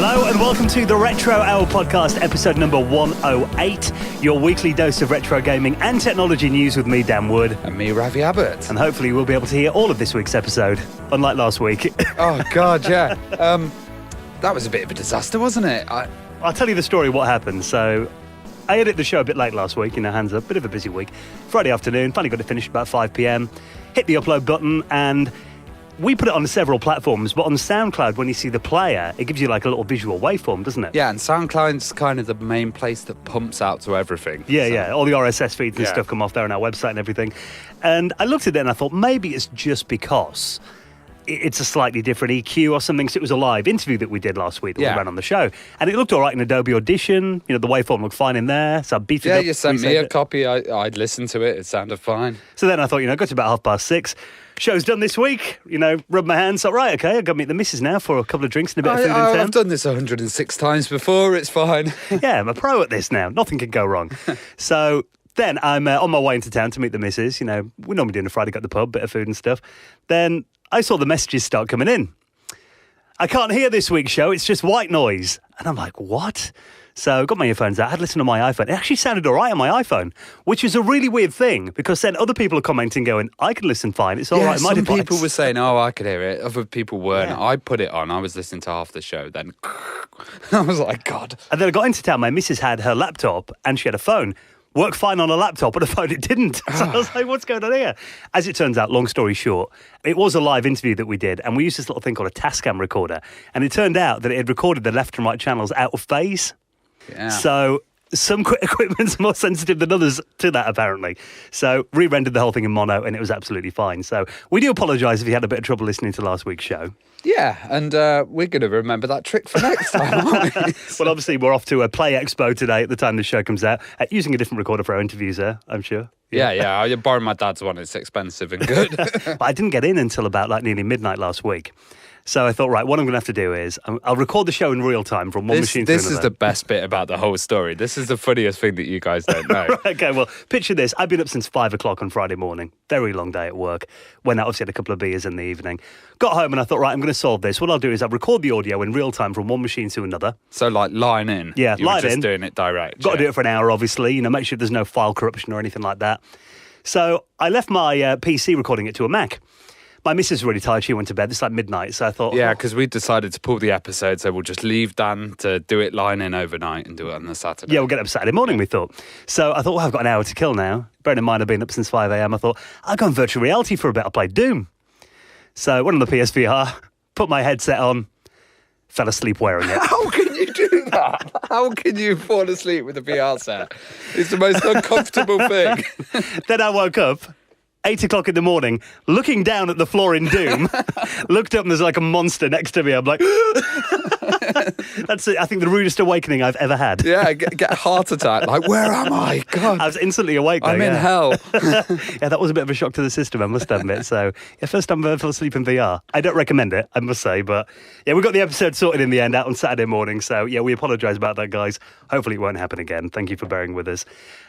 Hello and welcome to the Retro Hour podcast, episode number 108, your weekly dose of retro gaming and technology news with me, Dan Wood. And me, Ravi Abbott. And hopefully we'll be able to hear all of this week's episode, unlike last week. Oh, God, yeah. That was a bit of a disaster, wasn't it? I'll tell you the story, what happened. So, I edited the show a bit late last week, hands up, bit of a busy week. Friday afternoon, finally got it finished about 5 p.m, hit the upload button, and we put it on several platforms, but on SoundCloud, when you see the player, it gives you like a little visual waveform, doesn't it? Yeah, and SoundCloud's kind of the main place that pumps out to everything. Yeah. All the RSS feeds and stuff come off there on our website and everything. And I looked at it and I thought, maybe it's just because it's a slightly different EQ or something. So it was a live interview that we did last week that we ran on the show. And it looked all right in Adobe Audition. You know, the waveform looked fine in there. So I beat it up. Yeah, you sent me a copy. I'd listened to it. It sounded fine. So then I thought, got to about 6:30. Show's done this week, rubbed my hands, thought, right, okay, I've got to meet the missus now for a couple of drinks and a bit of food in town. I've done this 106 times before, it's fine. Yeah, I'm a pro at this now, nothing can go wrong. So then I'm on my way into town to meet the missus, we normally do on a Friday, got the pub, bit of food and stuff. Then I saw the messages start coming in. I can't hear this week's show, it's just white noise. And I'm like, what? So I got my earphones out, I had listened to my iPhone. It actually sounded all right on my iPhone, which is a really weird thing, because then other people are commenting going, I can listen fine, it's all right on my device. Some people were saying, I could hear it. Other people weren't. Yeah. I put it on, I was listening to half the show, then I was like, God. And then I got into town, my missus had her laptop and she had a phone. Worked fine on a laptop, but a phone it didn't. So I was like, what's going on here? As it turns out, long story short, it was a live interview that we did, and we used this little thing called a Tascam recorder, and it turned out that it had recorded the left and right channels out of phase. Yeah. So some equipment's more sensitive than others to that, apparently. So re-rendered the whole thing in mono, and it was absolutely fine. So we do apologise if you had a bit of trouble listening to last week's show. Yeah, and we're going to remember that trick for next time, aren't we? Well, obviously, we're off to a Play Expo today at the time the show comes out, using a different recorder for our interviews there, I'm sure. Yeah, I borrowed my dad's one. It's expensive and good. But I didn't get in until about nearly midnight last week. So I thought, right, what I'm going to have to do is I'll record the show in real time from one machine to another. This is the best bit about the whole story. This is the funniest thing that you guys don't know. Right, okay, well, picture this. I've been up since 5 o'clock on Friday morning. Very long day at work. Went out, obviously had a couple of beers in the evening. Got home and I thought, right, I'm going to solve this. What I'll do is I'll record the audio in real time from one machine to another. So like line in. Yeah, you line were in. just doing it direct. Got to do it for an hour, obviously. Make sure there's no file corruption or anything like that. So I left my PC recording it to a Mac. My missus was really tired. She went to bed. It's like midnight. So I thought... Yeah, because we decided to pull the episode, so we'll just leave Dan to do it line in overnight and do it on the Saturday. Yeah, we'll get up Saturday morning, we thought. So I thought, well, I've got an hour to kill now. Bearing in mind I've been up since 5 a.m, I thought, I'll go on virtual reality for a bit. I'll play Doom. So I went on the PSVR, put my headset on, fell asleep wearing it. How can you do that? How can you fall asleep with a VR set? It's the most uncomfortable thing. Then I woke up 8 o'clock in the morning, looking down at the floor in Doom, looked up and there's like a monster next to me. I'm like, that's it. I think the rudest awakening I've ever had. Yeah, get a heart attack. Like, where am I? God. I was instantly awake though, I'm in hell. Yeah, that was a bit of a shock to the system, I must admit. So, first time I fell asleep in VR. I don't recommend it, I must say. But, yeah, we got the episode sorted in the end out on Saturday morning. So, yeah, we apologise about that, guys. Hopefully it won't happen again. Thank you for bearing with us.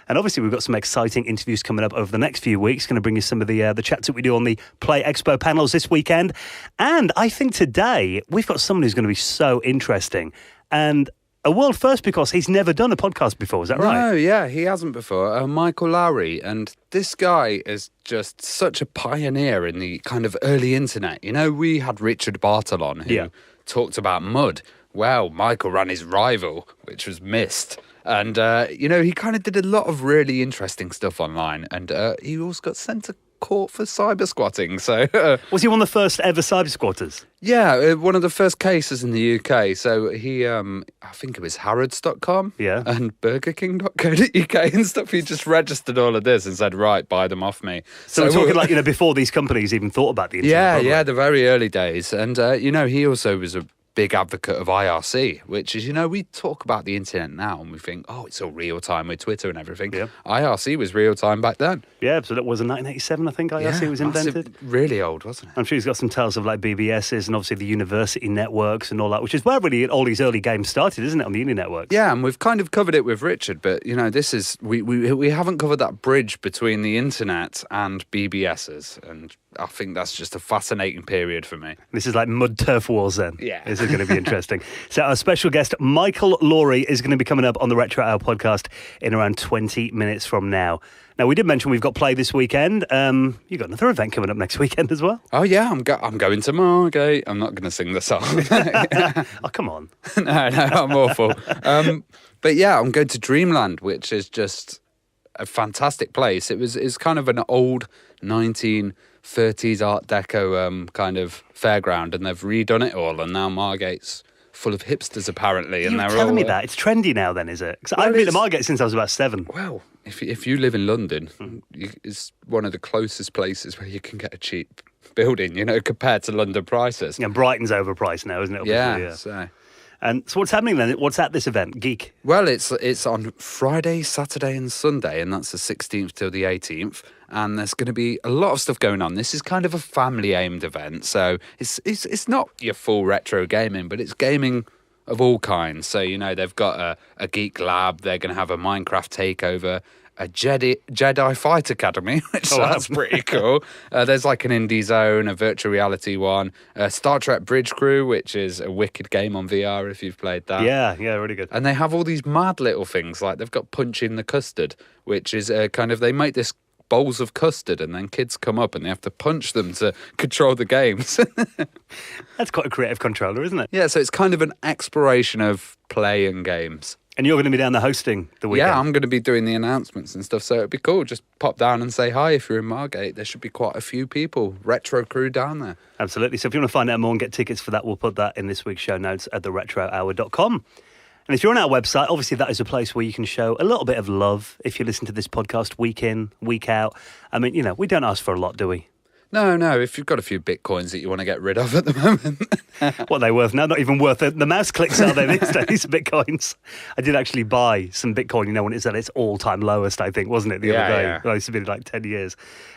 And obviously we've got some exciting interviews coming up over the next few weeks. Going to bring you some of the chats that we do on the Play Expo panels this weekend. And I think today we've got someone who's going to be so interesting. And a world first because he's never done a podcast before. Is that right? No, yeah, he hasn't before. Michael Lawrie. And this guy is just such a pioneer in the kind of early internet. We had Richard Bartle on who talked about mud. Well, Michael ran his rival, which was Mist. And, he kind of did a lot of really interesting stuff online. And he also got sent to court for cyber squatting. So was he one of the first ever cyber squatters? Yeah, one of the first cases in the UK. So he, I think it was Harrods.com and BurgerKing.co.uk and stuff. He just registered all of this and said, right, buy them off me. So we're talking before these companies even thought about the internet. Yeah, the very early days. And, he also was a big advocate of IRC, which is, we talk about the internet now and we think, it's all real time with Twitter and everything. Yeah. IRC was real time back then. Yeah, so that was in 1987, I think IRC was invented. Really old, wasn't it? I'm sure he's got some tales of BBSs and obviously the university networks and all that, which is where really all these early games started, isn't it, on the uni networks? Yeah, and we've kind of covered it with Richard, but, this is, we haven't covered that bridge between the internet and BBSs and I think that's just a fascinating period for me. This is like mud turf wars then. Yeah. This is going to be interesting. So our special guest, Michael Lawrie, is going to be coming up on the Retro Hour podcast in around 20 minutes from now. Now, we did mention we've got Play this weekend. You've got another event coming up next weekend as well. Oh, yeah, I'm going to Margate. I'm not going to sing the song. Oh, come on. No, I'm awful. But yeah, I'm going to Dreamland, which is just a fantastic place. It's kind of an old 1930s Art Deco kind of fairground, and they've redone it all, and now Margate's full of hipsters apparently. And You're they're telling all, me that? It's trendy now then, is it? Because Well, I've been to it's- Margate since I was about 7. Well, if you live in London, it's one of the closest places where you can get a cheap building, compared to London prices. And Brighton's overpriced now, isn't it? Yeah, Obviously, so... And so what's happening then? What's at this event? Geek? Well, it's on Friday, Saturday and Sunday, and that's the 16th till the 18th. And there's going to be a lot of stuff going on. This is kind of a family-aimed event, so it's not your full retro gaming, but it's gaming of all kinds. So, they've got a geek lab, they're going to have a Minecraft takeover, a Jedi Fight Academy, which sounds pretty cool. There's like an indie zone, a virtual reality one, Star Trek Bridge Crew, which is a wicked game on VR if you've played that. Yeah, really good. And they have all these mad little things, like they've got Punching the Custard, which is they make this bowls of custard, and then kids come up and they have to punch them to control the games. That's quite a creative controller, isn't it? Yeah, so it's kind of an exploration of play and games. And you're going to be down there hosting the weekend. Yeah, I'm going to be doing the announcements and stuff, so it'd be cool. Just pop down and say hi if you're in Margate. There should be quite a few people, retro crew down there. Absolutely. So if you want to find out more and get tickets for that, we'll put that in this week's show notes at theretrohour.com. And if you're on our website, obviously that is a place where you can show a little bit of love if you listen to this podcast week in, week out. I mean, we don't ask for a lot, do we? No, if you've got a few bitcoins that you want to get rid of at the moment. What are they worth now? Not even worth the mouse clicks, are they, these days, bitcoins? I did actually buy some bitcoin, when it's at its all-time lowest, I think, wasn't it, the other day? Yeah. Well, it's been like 10 years.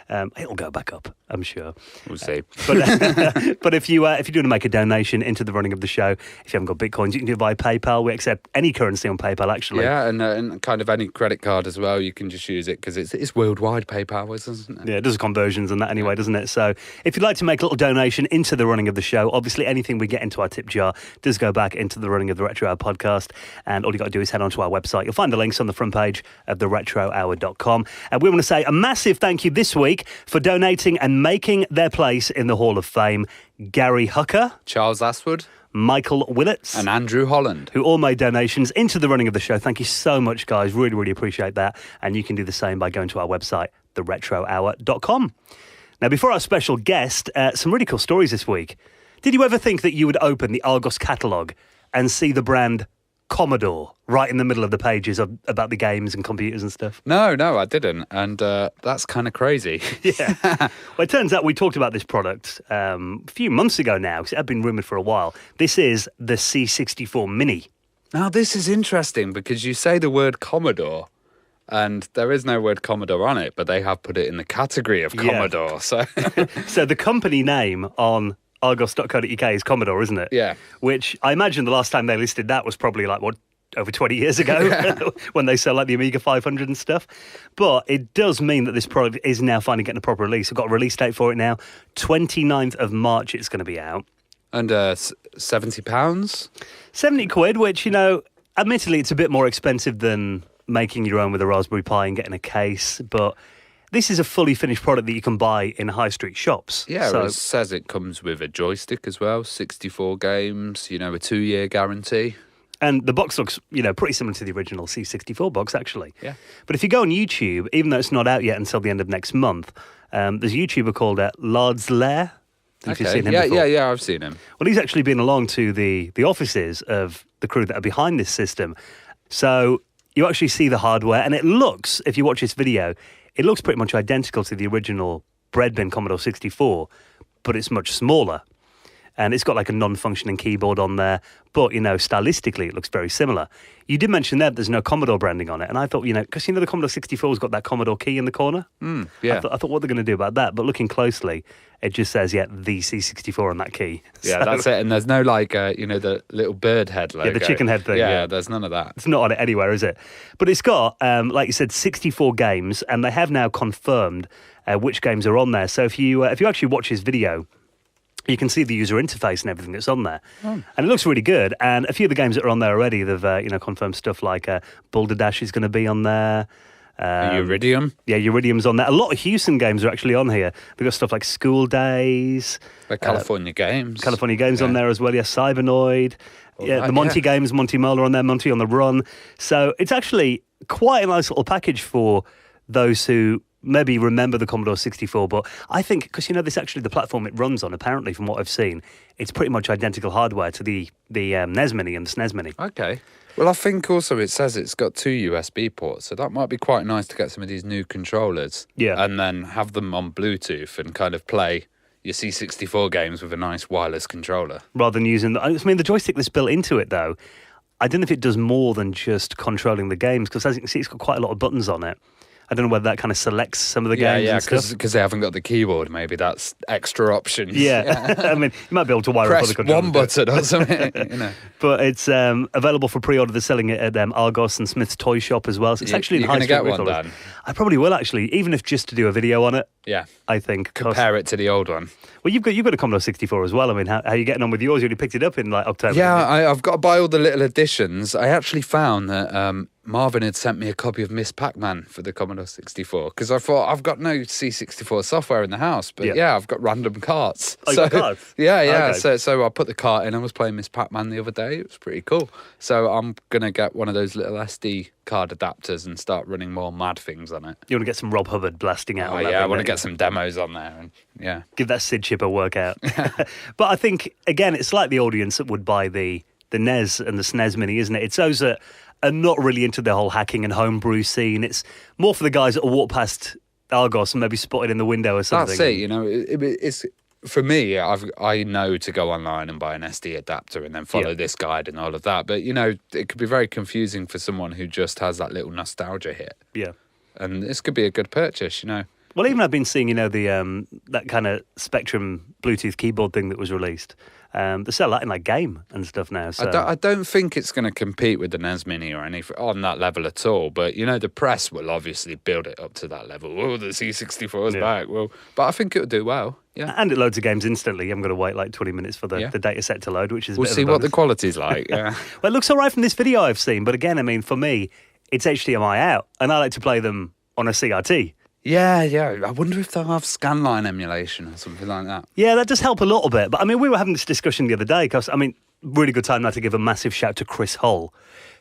It'll go back up, I'm sure. We'll see. But if you do want to make a donation into the running of the show, if you haven't got bitcoins, you can do it via PayPal. We accept any currency on PayPal, actually. Yeah, and kind of any credit card as well. You can just use it because it's worldwide PayPal, isn't it? Yeah, it does conversions and that anyway, doesn't it? So if you'd like to make a little donation into the running of the show, obviously anything we get into our tip jar does go back into the running of the Retro Hour podcast. And all you got to do is head onto our website. You'll find the links on the front page of theretrohour.com. And we want to say a massive thank you this week for donating and making their place in the Hall of Fame, Gary Hucker, Charles Aswood, Michael Willets, and Andrew Holland, who all made donations into the running of the show. Thank you so much, guys. Really, really appreciate that. And you can do the same by going to our website, theretrohour.com. Now, before our special guest, some really cool stories this week. Did you ever think that you would open the Argos catalogue and see the brand Commodore right in the middle of the pages about the games and computers and stuff? No, I didn't. And that's kind of crazy. Yeah. Well, it turns out we talked about this product a few months ago now, because it had been rumoured for a while. This is the C64 Mini. Now, this is interesting because you say the word Commodore, and there is no word Commodore on it, but they have put it in the category of Commodore. Yeah. So, So the company name on Argos.co.uk is Commodore, isn't it? Yeah. Which I imagine the last time they listed that was probably over 20 years ago when they sell like the Amiga 500 and stuff. But it does mean that this product is now finally getting a proper release. We've got a release date for it now. 29th of March it's going to be out. and £70? 70 quid, which, admittedly it's a bit more expensive than making your own with a Raspberry Pi and getting a case, but this is a fully finished product that you can buy in high street shops. Yeah, so it says it comes with a joystick as well, 64 games, a 2-year guarantee. And the box looks, pretty similar to the original C64 box, actually. Yeah. But if you go on YouTube, even though it's not out yet until the end of next month, there's a YouTuber called Lard's Lair. If you've seen him before. Yeah, I've seen him. Well, he's actually been along to the offices of the crew that are behind this system. So you actually see the hardware, and it looks, if you watch this video, it looks pretty much identical to the original bread bin Commodore 64, but it's much smaller. and it's got like a non-functioning keyboard on there, but, stylistically, it looks very similar. You did mention that there's no Commodore branding on it, and I thought, because the Commodore 64's got that Commodore key in the corner. Yeah. I thought, what they're going to do about that? But looking closely, it just says, the C64 on that key. Yeah, that's it. And there's no the little bird head logo. Yeah, the chicken head thing. Yeah, there's none of that. It's not on it anywhere, is it? But it's got, like you said, 64 games, and they have now confirmed which games are on there. So if you actually watch his video, you can see the user interface and everything that's on there. And it looks really good. And a few of the games that are on there already, they've confirmed stuff like Boulder Dash is going to be on there. Iridium? Yeah, Iridium's on there. A lot of Houston games are actually on here. They've got stuff like School Days. Like California Games. California Games on there as well. Yeah, Cybernoid. The Monty games, Monty Molar on there, Monty on the Run. So it's actually quite a nice little package for those who maybe remember the Commodore 64, but I think, because this actually the platform it runs on, apparently from what I've seen, it's pretty much identical hardware to the NES Mini and the SNES Mini. Okay. Well, I think also it says it's got 2 USB ports, so that might be quite nice to get some of these new controllers. Yeah. And then have them on Bluetooth and kind of play your C64 games with a nice wireless controller. Rather than using the joystick that's built into it, though, I don't know if it does more than just controlling the games, because as you can see, it's got quite a lot of buttons on it. I don't know whether that kind of selects some of the games. Yeah, because they haven't got the keyboard. Maybe that's extra options. Yeah, I mean, you might be able to wire up other controllers. One button or something. But it's available for pre-order. They're selling it at Argos and Smith's Toy Shop as well. So it's actually you're going to get one, Dan? I probably will, actually, even if just to do a video on it. Yeah, I think compare it to the old one. Well, you've got a Commodore 64 as well. I mean, how are you getting on with yours? You only picked it up in October. Yeah, I've got to buy all the little additions. I actually found that Marvin had sent me a copy of Miss Pac-Man for the Commodore 64 because I thought I've got no C64 software in the house, but I've got random carts. Oh, you got carts? Yeah. Okay. So I put the cart in. I was playing Miss Pac-Man the other day. It was pretty cool. So I'm gonna get one of those little SD card adapters and start running more mad things on it. You want to get some Rob Hubbard blasting out? Oh yeah, I want to get some demos on there and give that Sid chip a workout. But I think again, it's like the audience that would buy the NES and the SNES Mini, isn't it? It's those that are not really into the whole hacking and homebrew scene. It's more for the guys that will walk past Argos and maybe spot it in the window or something. That's it. It's for me. I know to go online and buy an SD adapter and then follow this guide and all of that. But it could be very confusing for someone who just has that little nostalgia hit. Yeah, and this could be a good purchase. Well, even I've been seeing, the that kind of Spectrum Bluetooth keyboard thing that was released. They sell that in like Game and stuff now. So. I don't think it's going to compete with the NES Mini or anything on that level at all. But the press will obviously build it up to that level. Oh, the C64 is back. Well, but I think it'll do well. Yeah, and it loads of games instantly. I'm going to wait like 20 minutes for the data set to load, which is. We'll see what the quality's like. Yeah. Well, it looks all right from this video I've seen, but again, I mean, for me, it's HDMI out, and I like to play them on a CRT. Yeah. I wonder if they'll have scanline emulation or something like that. Yeah, that does help a little bit. But I mean, we were having this discussion the other day because, I mean, really good time now to give a massive shout to Chris Hull,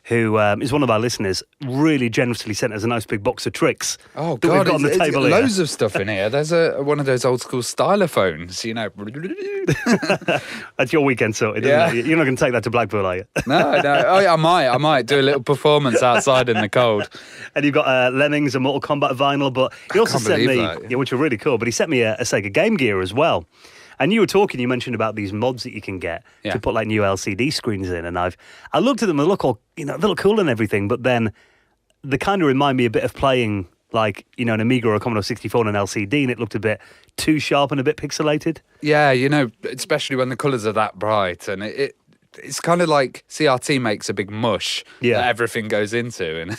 who is one of our listeners, really generously sent us a nice big box of tricks. Oh, that God. we've got on the table here. Loads of stuff in here. There's one of those old school stylophones, That's your weekend sorted, isn't it? You're not going to take that to Blackpool, are you? No. Oh, yeah, I might do a little performance outside in the cold. And you've got Lemmings and Mortal Kombat vinyl, but he also sent me, which are really cool, but he sent me a Sega Game Gear as well. And you mentioned about these mods that you can get to put like new LCD screens in. And I looked at them and they look cool and everything, but then they kind of remind me a bit of playing like, an Amiga or a Commodore 64 on an LCD, and it looked a bit too sharp and a bit pixelated. Yeah, especially when the colours are that bright. And it's kind of like CRT makes a big mush that everything goes into, and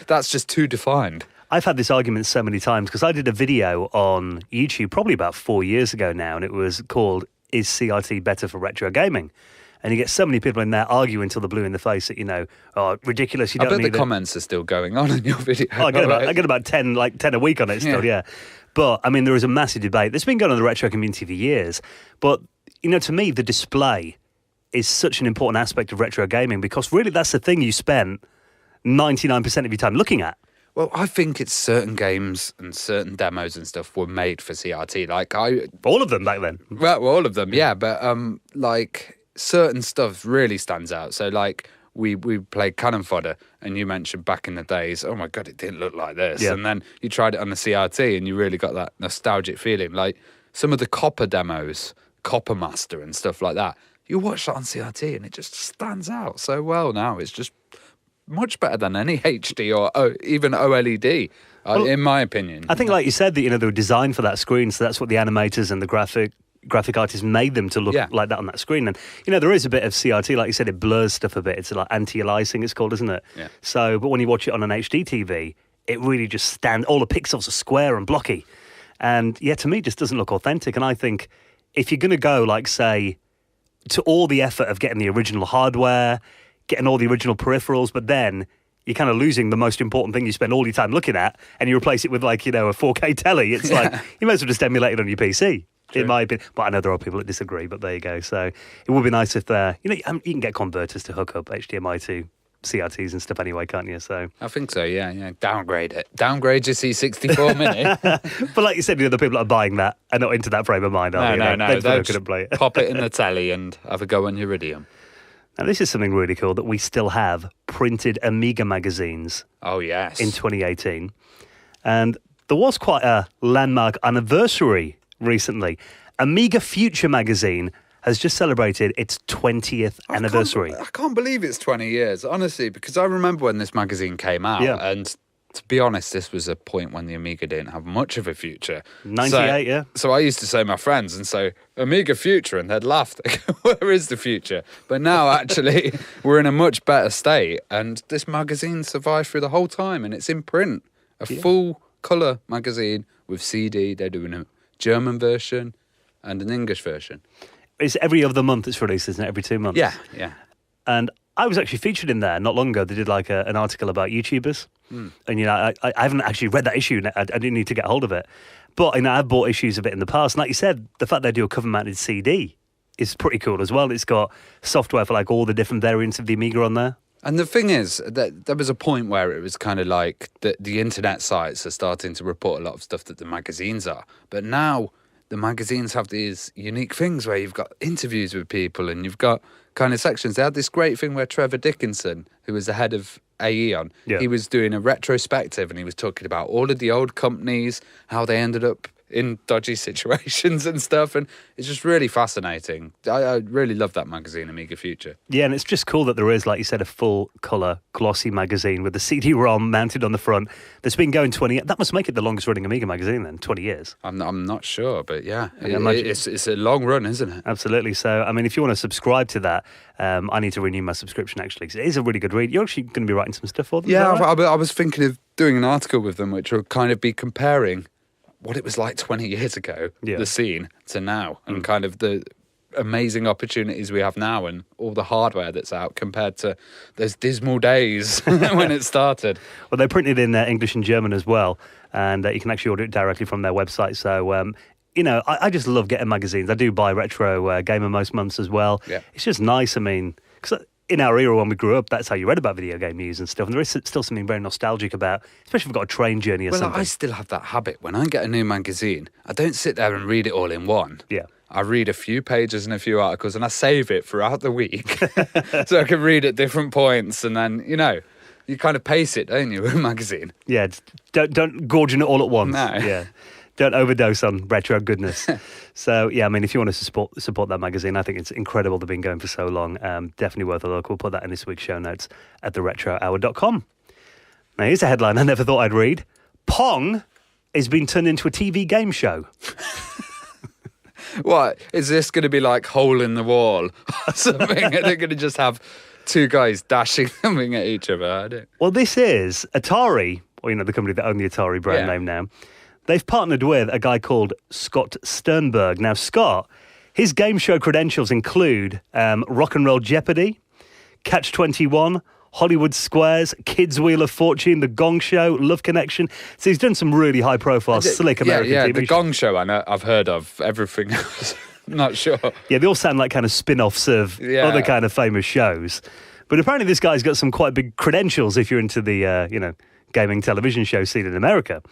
that's just too defined. I've had this argument so many times because I did a video on YouTube probably about 4 years ago now, and it was called, "Is CRT better for retro gaming?" And you get so many people in there arguing till they're blue in the face that, ridiculous, you don't need it. I bet the comments are still going on in your video. Oh, I get about 10 a week on it still, yeah. But, I mean, there is a massive debate. That's been going on in the retro community for years. But, to me, the display is such an important aspect of retro gaming because really that's the thing you spent 99% of your time looking at. Well, I think it's certain games and certain demos and stuff were made for CRT. All of them back then. Well, all of them, yeah. But certain stuff really stands out. So we played Cannon Fodder, and you mentioned back in the days, oh my God, it didn't look like this. Yeah. And then you tried it on the CRT, and you really got that nostalgic feeling. Like some of the Copper demos Copper Master and stuff like that. You watch that on CRT and it just stands out so well now. It's just much better than any HD or even OLED, in my opinion. I think, like you said, that they were designed for that screen, so that's what the animators and the graphic artists made them to look like that on that screen. And there is a bit of CRT, like you said, it blurs stuff a bit. It's like anti-aliasing, it's called, isn't it? Yeah. So, but when you watch it on an HD TV, it really just stands. All the pixels are square and blocky, and to me, it just doesn't look authentic. And I think if you're going to go, like, say, to all the effort of getting the original hardware, getting all the original peripherals, but then you're kind of losing the most important thing you spend all your time looking at, and you replace it with, like, a 4K telly. It's like, you might as well just emulate it on your PC, in my opinion. But I know there are people that disagree, but there you go. So it would be nice if, you can get converters to hook up HDMI to CRTs and stuff anyway, can't you? So I think so, yeah. Downgrade it. Downgrade your C64 Mini. But like you said, the people that are buying that are not into that frame of mind, are they? No. They couldn't play it. Pop it in the telly and have a go on Iridium. Now, this is something really cool, that we still have printed Amiga magazines. Oh, yes. In 2018. And there was quite a landmark anniversary recently. Amiga Future magazine has just celebrated its 20th anniversary. I can't believe it's 20 years, honestly, because I remember when this magazine came out, and to be honest, this was a point when the Amiga didn't have much of a future. 98, So I used to say to my friends and say, Amiga Future, and they'd laugh. They'd go, where is the future? But now, actually, we're in a much better state, and this magazine survived through the whole time, and it's in print. A full colour magazine with CD. They're doing a German version and an English version. It's every other month it's released, isn't it? Every 2 months. Yeah. And I was actually featured in there not long ago. They did like an article about YouTubers. And, I haven't actually read that issue. I didn't need to get hold of it. But, I've bought issues of it in the past. And like you said, the fact they do a cover-mounted CD is pretty cool as well. It's got software for like all the different variants of the Amiga on there. And the thing is, that there was a point where it was kind of like the internet sites are starting to report a lot of stuff that the magazines are. But now the magazines have these unique things where you've got interviews with people and you've got kind of sections. They had this great thing where Trevor Dickinson, who was the head of Aeon, he was doing a retrospective and he was talking about all of the old companies, how they ended up in dodgy situations and stuff, and it's just really fascinating. I really love that magazine, Amiga Future. Yeah, and it's just cool that there is, like you said, a full colour glossy magazine with the CD-ROM mounted on the front that's been going 20. That must make it the longest running Amiga magazine then, 20 years. I'm not sure, but yeah, it's a long run, isn't it? Absolutely. So if you want to subscribe to that, I need to renew my subscription actually, because it is a really good read. You're actually going to be writing some stuff for them. Yeah, I was thinking of doing an article with them which will kind of be comparing what it was like 20 years ago, the scene, to now, and kind of the amazing opportunities we have now and all the hardware that's out compared to those dismal days when it started. Well, they printed in English and German as well, and you can actually order it directly from their website. So, I just love getting magazines. I do buy Retro Gamer most months as well. Yeah. It's just nice, because in our era when we grew up, that's how you read about video game news and stuff. And there is still something very nostalgic about, especially if we've got a train journey or something. Well, I still have that habit. When I get a new magazine, I don't sit there and read it all in one. Yeah. I read a few pages and a few articles and I save it throughout the week so I can read at different points. And then, you kind of pace it, don't you, with a magazine? Yeah, don't gorge on it all at once. No. Yeah. Don't overdose on retro goodness. So, if you want to support that magazine, I think it's incredible they've been going for so long. Definitely worth a look. We'll put that in this week's show notes at theretrohour.com. Now, here's a headline I never thought I'd read. Pong has been turned into a TV game show. What? Is this going to be like Hole in the Wall or something? Are they going to just have two guys dashing something at each other? Well, this is Atari, or, the company that own the Atari brand name now. They've partnered with a guy called Scott Sternberg. Now, Scott, his game show credentials include Rock and Roll Jeopardy, Catch 21, Hollywood Squares, Kids Wheel of Fortune, The Gong Show, Love Connection. So he's done some really high-profile, slick American TV shows. The Gong Show I've heard of. Everything else, not sure. Yeah, they all sound like kind of spin-offs of other kind of famous shows. But apparently this guy's got some quite big credentials if you're into the, gaming television show scene in America.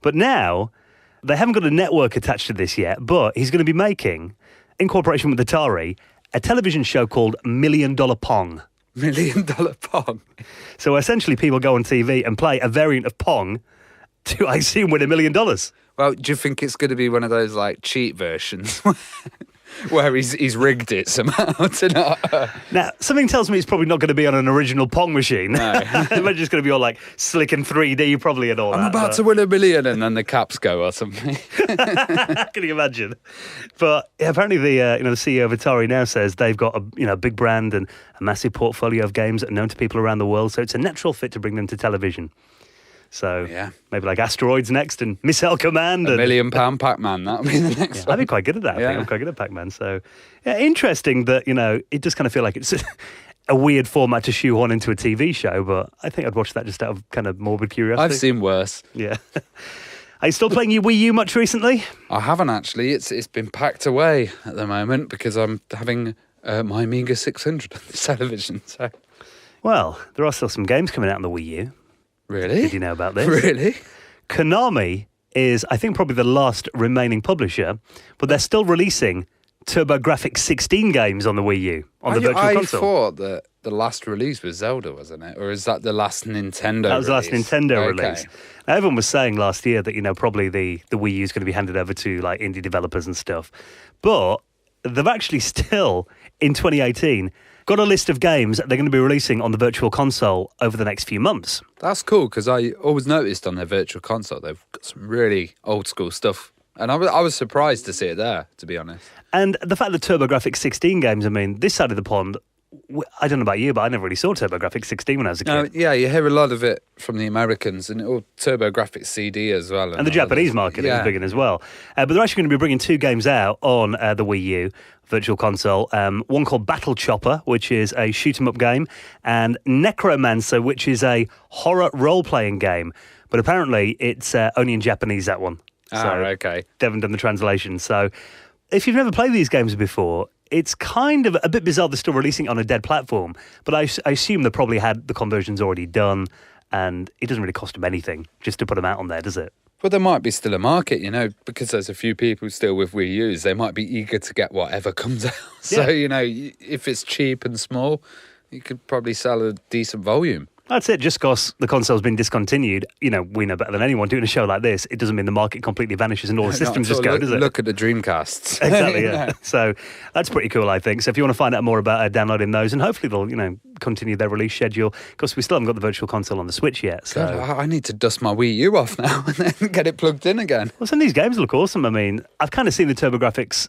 But now, they haven't got a network attached to this yet, but he's going to be making, in cooperation with Atari, a television show called $1 Million Pong. $1 Million Pong? So essentially people go on TV and play a variant of Pong to, I assume, win $1 million. Well, do you think it's going to be one of those, cheat versions? where he's rigged it somehow to not. Now, something tells me it's probably not going to be on an original Pong machine. No. It's just going to be all like slick and 3D probably and all that. I'm about to win $1 million, and then the caps go or something. Can you imagine? But yeah, apparently the CEO of Atari now says they've got a big brand and a massive portfolio of games that are known to people around the world, so it's a natural fit to bring them to television. So maybe like Asteroids next and Missile Command. £1 million Pac-Man, that'll be the next one. I'd be quite good at that. I think I'm quite good at Pac-Man. So interesting that, it does kind of feel like it's a weird format to shoehorn into a TV show, but I think I'd watch that just out of kind of morbid curiosity. I've seen worse. Yeah. Are you still playing your Wii U much recently? I haven't actually. It's been packed away at the moment because I'm having my Amiga 600 on the television. So. Well, there are still some games coming out on the Wii U. Really? Did you know about this? Really? Konami is, I think, probably the last remaining publisher, but they're still releasing TurboGrafx 16 games on the Wii U, on the Virtual Console. I thought that the last release was Zelda, wasn't it? Or is that the last Nintendo That was release? The last Nintendo release. Now, everyone was saying last year that, probably the Wii U is going to be handed over to, like, indie developers and stuff. But they've actually still, in 2018... got a list of games that they're going to be releasing on the Virtual Console over the next few months. That's cool, because I always noticed on their Virtual Console they've got some really old school stuff. And I was surprised to see it there, to be honest. And the fact that TurboGrafx 16 games, this side of the pond, I don't know about you, but I never really saw TurboGrafx 16 when I was a kid. Yeah, you hear a lot of it from the Americans and TurboGrafx CD as well. And the Japanese market is big in as well. But they're actually going to be bringing 2 games out on the Wii U Virtual Console. One called Battle Chopper, which is a shoot-'em-up game, and Necromancer, which is a horror role-playing game. But apparently it's only in Japanese, that one. Okay. They haven't done the translation. So if you've never played these games before, it's kind of a bit bizarre they're still releasing it on a dead platform, but I assume they probably had the conversions already done, and it doesn't really cost them anything just to put them out on there, does it? Well, there might be still a market, because there's a few people still with Wii U's. They might be eager to get whatever comes out. So, if it's cheap and small, you could probably sell a decent volume. That's it. Just because the console's been discontinued, we know better than anyone doing a show like this. It doesn't mean the market completely vanishes and all the systems just go, does it? Look at the Dreamcasts. Exactly, yeah. So that's pretty cool, I think. So if you want to find out more about downloading those, and hopefully they'll, continue their release schedule, because we still haven't got the Virtual Console on the Switch yet. So God, I need to dust my Wii U off now and then get it plugged in again. Well, some of these games look awesome. I've kind of seen the TurboGrafx,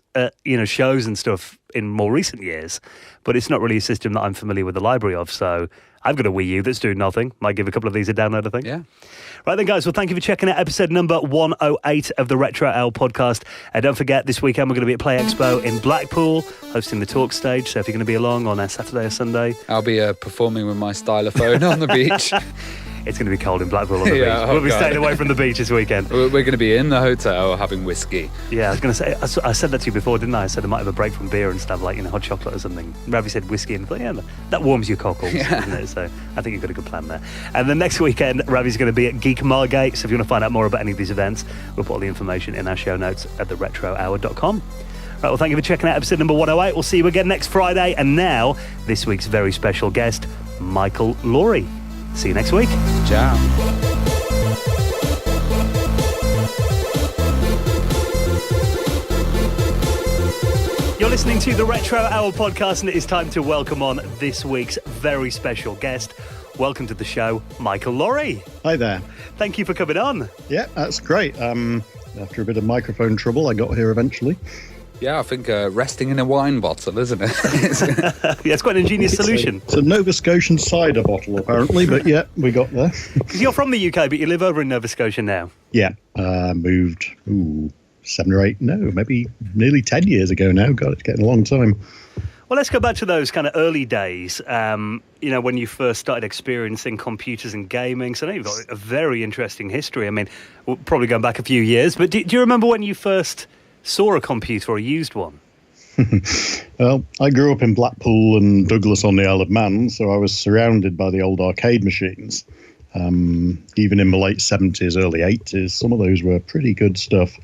shows and stuff in more recent years, but it's not really a system that I'm familiar with the library of. So I've got a Wii U that's doing nothing. Might give a couple of these a download, I think. Yeah. Right then, guys. Well, thank you for checking out episode number 108 of the Retro Hour podcast. Don't forget, this weekend we're going to be at Play Expo in Blackpool, hosting the talk stage. So if you're going to be along on a Saturday or Sunday, I'll be performing with my stylophone on the beach. It's going to be cold in Blackpool on the beach. We'll be staying away from the beach this weekend. We're going to be in the hotel having whiskey. Yeah, I was going to say, I said that to you before, didn't I? I said I might have a break from beer and stuff, like, hot chocolate or something. Ravi said whiskey, and that warms your cockles, doesn't it? So I think you've got a good plan there. And then next weekend, Ravi's going to be at Geek Margate. So if you want to find out more about any of these events, we'll put all the information in our show notes at theretrohour.com. Right, well, thank you for checking out episode number 108. We'll see you again next Friday. And now, this week's very special guest, Michael Lawrie. See you next week. Ciao. You're listening to the Retro Hour podcast, and it is time to welcome on this week's very special guest. Welcome to the show, Michael Lawrie. Hi there. Thank you for coming on. Yeah, that's great. After a bit of microphone trouble, I got here eventually. Yeah, I think resting in a wine bottle, isn't it? Yeah, it's quite an ingenious solution. It's a Nova Scotian cider bottle, apparently, but yeah, we got there. Because you're from the UK, but you live over in Nova Scotia now. Yeah, moved 7 or 8, maybe nearly 10 years ago now. God, it's getting a long time. Well, let's go back to those kind of early days, when you first started experiencing computers and gaming. So now you've got a very interesting history. We're probably going back a few years, but do you remember when you first saw a computer or used one? Well, I grew up in Blackpool and Douglas on the Isle of Man, so I was surrounded by the old arcade machines. Even in the late 70s, early 80s, some of those were pretty good stuff.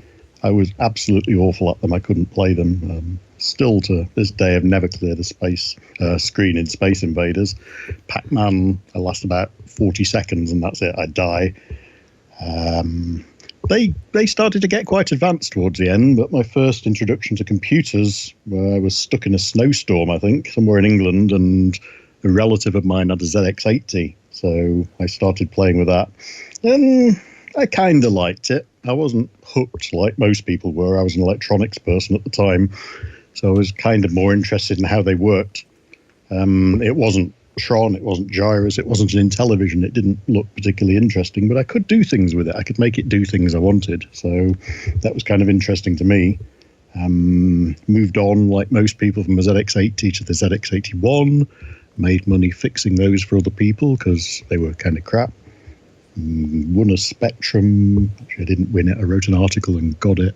I was absolutely awful at them. I couldn't play them. Still to this day, I've never cleared a screen in Space Invaders. Pac-Man, I last about 40 seconds and that's it. I die. they started to get quite advanced towards the end, but my first introduction to computers, I was stuck in a snowstorm, I think, somewhere in England, and a relative of mine had a ZX80, so I started playing with that. And I kind of liked it. I wasn't hooked like most people were. I was an electronics person at the time, so I was kind of more interested in how they worked. It wasn't Tron, it wasn't Gyrus, it wasn't an Intellivision. It didn't look particularly interesting, but I could do things with it. I could make it do things I wanted, so that was kind of interesting to me. Moved on, like most people, from the ZX80 to the ZX81. Made money fixing those for other people because they were kind of crap. Won a Spectrum. Actually, I didn't win it. I wrote an article and got it.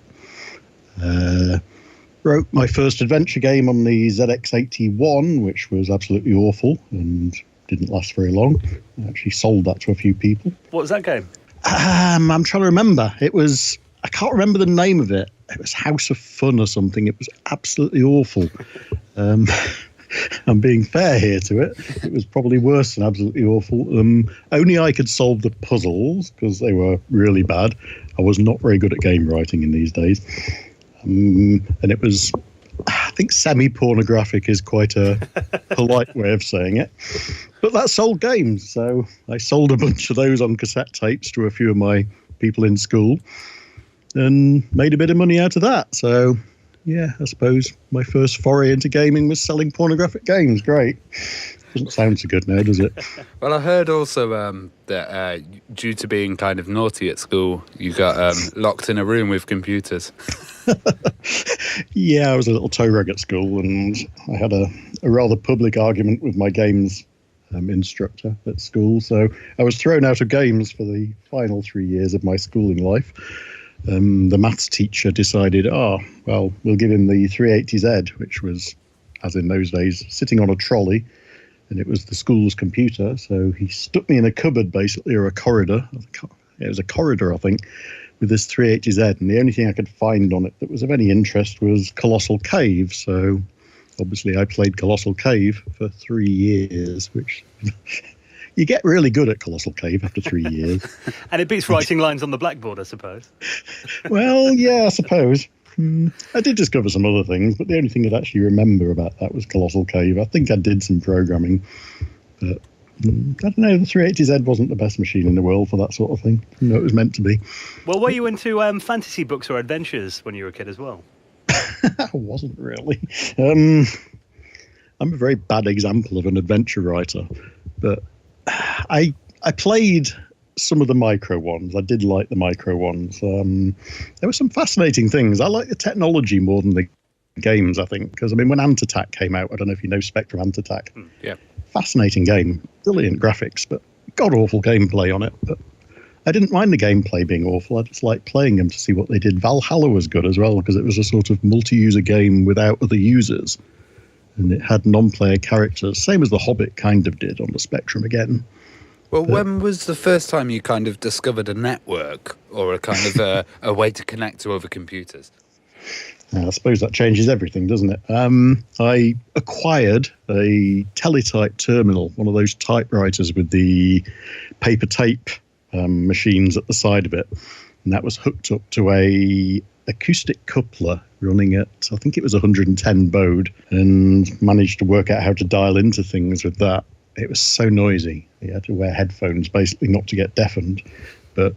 Wrote my first adventure game on the ZX81, which was absolutely awful and didn't last very long. I actually sold that to a few people. What was that game? I'm trying to remember. I can't remember the name of it. It was House of Fun or something. It was absolutely awful. I'm being fair here to it. It was probably worse than absolutely awful. Only I could solve the puzzles because they were really bad. I was not very good at game writing in these days. And it was, I think semi-pornographic is quite a polite way of saying it. But that sold games. So I sold a bunch of those on cassette tapes to a few of my people in school and made a bit of money out of that. So yeah, I suppose my first foray into gaming was selling pornographic games. Great. Doesn't sound so good now, does it? Well, I heard also that due to being kind of naughty at school, you got locked in a room with computers. Yeah, I was a little toe rag at school, and I had a rather public argument with my games instructor at school. So I was thrown out of games for the final 3 years of my schooling life. The maths teacher decided, we'll give him the 380Z, which was, as in those days, sitting on a trolley, and it was the school's computer. So he stuck me in a cupboard, basically, or a corridor. It was a corridor, I think, with this 380Z, and the only thing I could find on it that was of any interest was Colossal Cave. So obviously I played Colossal Cave for 3 years, which... You get really good at Colossal Cave after 3 years. And it beats writing lines on the blackboard, I suppose. Well, yeah, I suppose. I did discover some other things, but the only thing I'd actually remember about that was Colossal Cave. I think I did some programming, but I don't know, the 380Z wasn't the best machine in the world for that sort of thing. It was meant to be. Well, were you into fantasy books or adventures when you were a kid as well? I wasn't really. I'm a very bad example of an adventure writer, but I played some of the micro ones. I did like the micro ones. There were some fascinating things. I like the technology more than the games, I think, because, when Ant Attack came out, I don't know if you know Spectrum Ant Attack. Yeah. Fascinating game. Brilliant graphics, but god-awful gameplay on it. But I didn't mind the gameplay being awful. I just liked playing them to see what they did. Valhalla was good as well, because it was a sort of multi-user game without other users. And it had non-player characters, same as The Hobbit kind of did on the Spectrum again. Well, when was the first time you kind of discovered a network or a kind of a way to connect to other computers? I suppose that changes everything, doesn't it? I acquired a teletype terminal, one of those typewriters with the paper tape machines at the side of it. And that was hooked up to a acoustic coupler running at, I think it was 110 baud, and managed to work out how to dial into things with that. It was so noisy. You had to wear headphones basically not to get deafened. But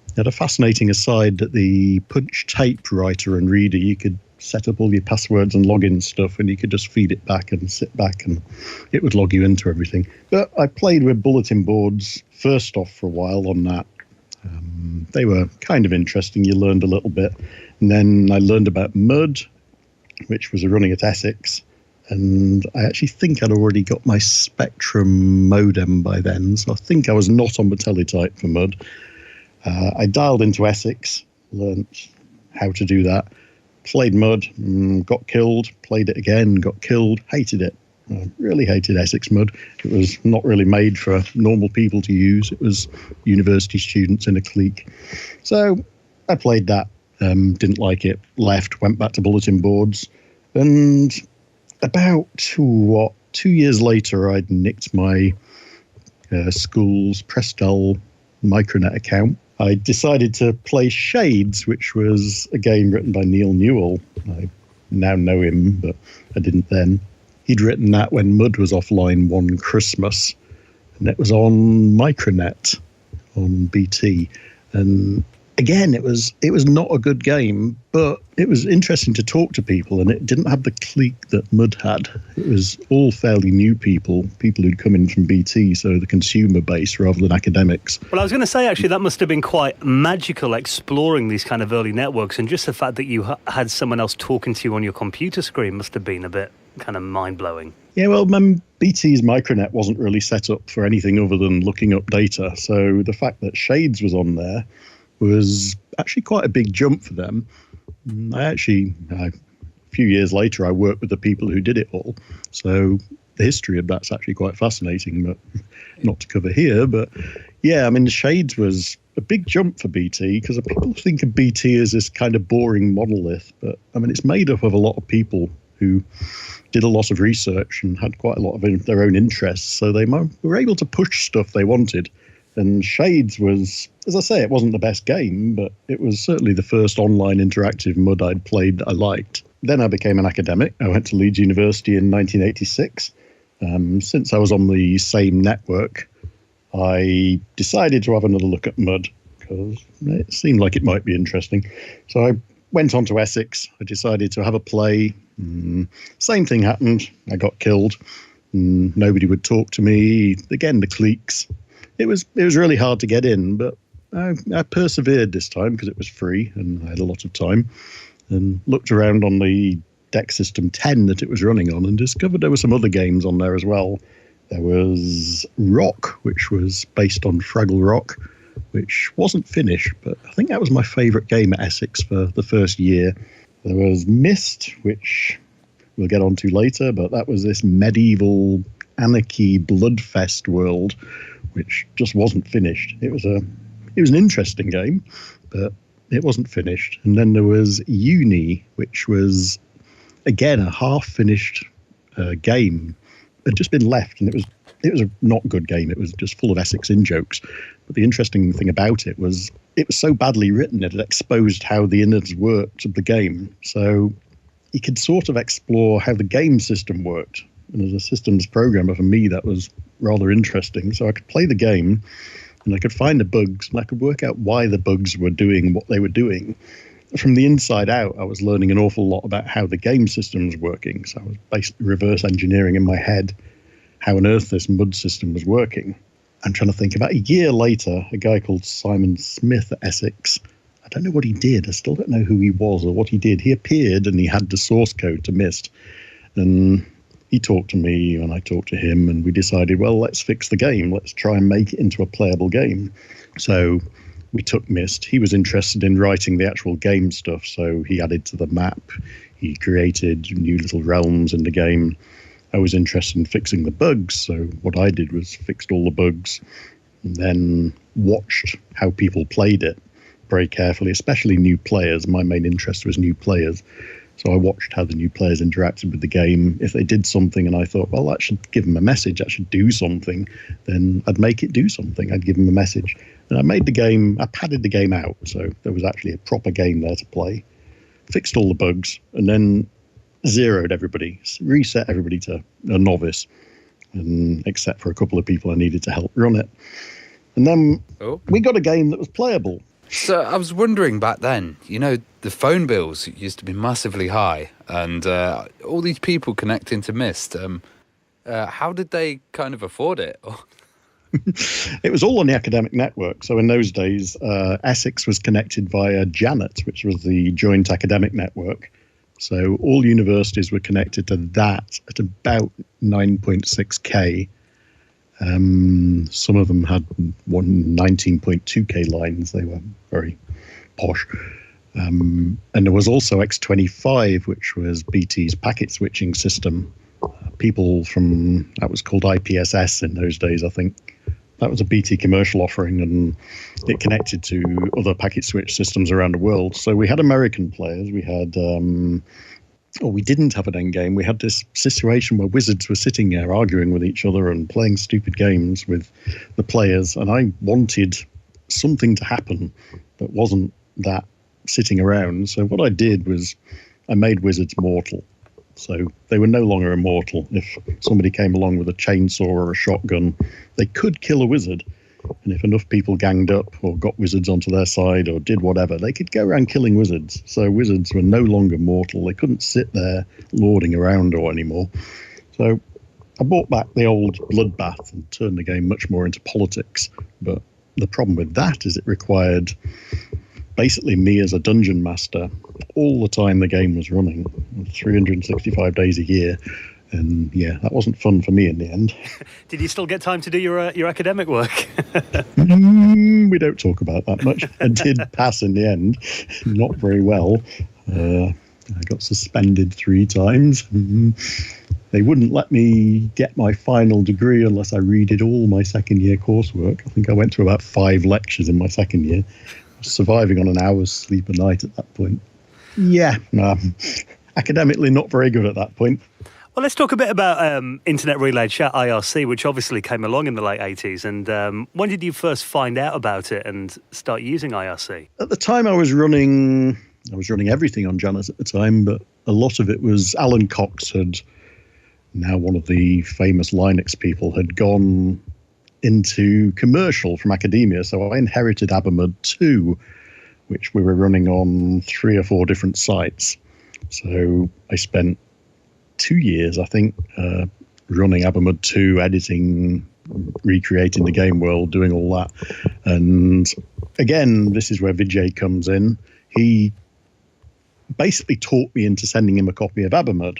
it had a fascinating aside that the punch tape writer and reader, you could set up all your passwords and login stuff, and you could just feed it back and sit back and it would log you into everything. But I played with bulletin boards first off for a while on that. They were kind of interesting. You learned a little bit. And then I learned about Mud, which was running at Essex. And I actually think I'd already got my Spectrum modem by then. So I think I was not on the teletype for Mud. I dialed into Essex, learned how to do that. Played Mud, got killed, played it again, got killed, hated it. I really hated Essex Mud. It was not really made for normal people to use. It was university students in a clique. So I played that, didn't like it, left, went back to bulletin boards. And about 2 years later, I'd nicked my school's Prestel Micronet account. I decided to play Shades, which was a game written by Neil Newell. I now know him, but I didn't then. He'd written that when Mud was offline one Christmas, and it was on Micronet on BT. And again, it was not a good game, but it was interesting to talk to people, and it didn't have the clique that Mud had. It was all fairly new people who'd come in from BT, so the consumer base rather than academics. Well, I was going to say, actually, that must have been quite magical exploring these kind of early networks, and just the fact that you had someone else talking to you on your computer screen must have been a bit kind of mind-blowing. Yeah, well, BT's Micronet wasn't really set up for anything other than looking up data, so the fact that Shades was on there was actually quite a big jump for them. A few years later, I worked with the people who did it all, so the history of that's actually quite fascinating, but not to cover here. But yeah, I mean, Shades was a big jump for BT, because people think of BT as this kind of boring monolith, but I mean, it's made up of a lot of people who did a lot of research and had quite a lot of their own interests, so they were able to push stuff they wanted. And Shades was, as I say, it wasn't the best game, but it was certainly the first online interactive Mud I'd played that I liked. Then I became an academic. I went to Leeds University in 1986. Since I was on the same network, I decided to have another look at Mud, because it seemed like it might be interesting. So I went on to Essex. I decided to have a play. Same thing happened. I got killed. Nobody would talk to me. Again, the cliques. It was really hard to get in, but I persevered this time because it was free and I had a lot of time, and looked around on the Deck System 10 that it was running on and discovered there were some other games on there as well. There was Rock, which was based on Fraggle Rock, which wasn't finished, but I think that was my favourite game at Essex for the first year. There was Myst, which we'll get onto later, but that was this medieval anarchy bloodfest world, which just wasn't finished. It was an interesting game, but it wasn't finished. And then there was Uni, which was, again, a half-finished game. It had just been left, and it was a not good game. It was just full of Essex in-jokes. But the interesting thing about it was so badly written, it had exposed how the innards worked of the game. So you could sort of explore how the game system worked. And as a systems programmer, for me, that was rather interesting. So I could play the game, and I could find the bugs, and I could work out why the bugs were doing what they were doing. From the inside out, I was learning an awful lot about how the game system was working. So I was basically reverse engineering in my head how on earth this Mud system was working. I'm trying to think, about a year later, a guy called Simon Smith at Essex, I don't know what he did. I still don't know who he was or what he did. He appeared and he had the source code to Myst. And he talked to me and I talked to him, and we decided, well, let's fix the game. Let's try and make it into a playable game. So we took Myst. He was interested in writing the actual game stuff, so he added to the map. He created new little realms in the game. I was interested in fixing the bugs, so what I did was fixed all the bugs and then watched how people played it very carefully, especially new players. My main interest was new players. So I watched how the new players interacted with the game. If they did something and I thought, well, that should give them a message, that should do something, then I'd make it do something. I'd give them a message. And I padded the game out, so there was actually a proper game there to play. Fixed all the bugs, and then zeroed everybody, reset everybody to a novice, and except for a couple of people I needed to help run it. And then we got a game that was playable. So I was wondering back then, the phone bills used to be massively high, and all these people connecting to Myst, how did they kind of afford it? It was all on the academic network. So in those days, Essex was connected via Janet, which was the joint academic network. So all universities were connected to that at about 9.6K. Some of them had 19.2K lines. They were very posh. And there was also X25, which was BT's packet switching system. That was called IPSS in those days, I think. That was a BT commercial offering, and it connected to other packet switch systems around the world. So we had American players. We had, we didn't have an end game. We had this situation where wizards were sitting there arguing with each other and playing stupid games with the players. And I wanted something to happen that wasn't that sitting around. So what I did was I made wizards mortal. So they were no longer immortal. If somebody came along with a chainsaw or a shotgun, they could kill a wizard. And if enough people ganged up or got wizards onto their side or did whatever, they could go around killing wizards. So wizards were no longer mortal. They couldn't sit there lording around or anymore. So I brought back the old bloodbath and turned the game much more into politics. But the problem with that is it required basically me as a dungeon master all the time the game was running, 365 days a year. And yeah, that wasn't fun for me in the end. Did you still get time to do your academic work? We don't talk about that much. I did pass in the end, not very well. I got suspended 3 times. They wouldn't let me get my final degree unless I redid all my second year coursework. I think I went to about 5 lectures in my second year, surviving on an hour's sleep a night at that point. Yeah, academically not very good at that point. Well, let's talk a bit about Internet Relay Chat, IRC, which obviously came along in the late 80s. And when did you first find out about it and start using IRC? At the time I was running everything on Janus at the time, but a lot of it was Alan Cox had, now one of the famous Linux people, had gone into commercial from academia. So I inherited Abamud 2, which we were running on 3 or 4 different sites. So I spent 2 years, I think, running Abamud 2, editing, recreating the game world, doing all that. And again, this is where Vijay comes in. He basically talked me into sending him a copy of Abamud,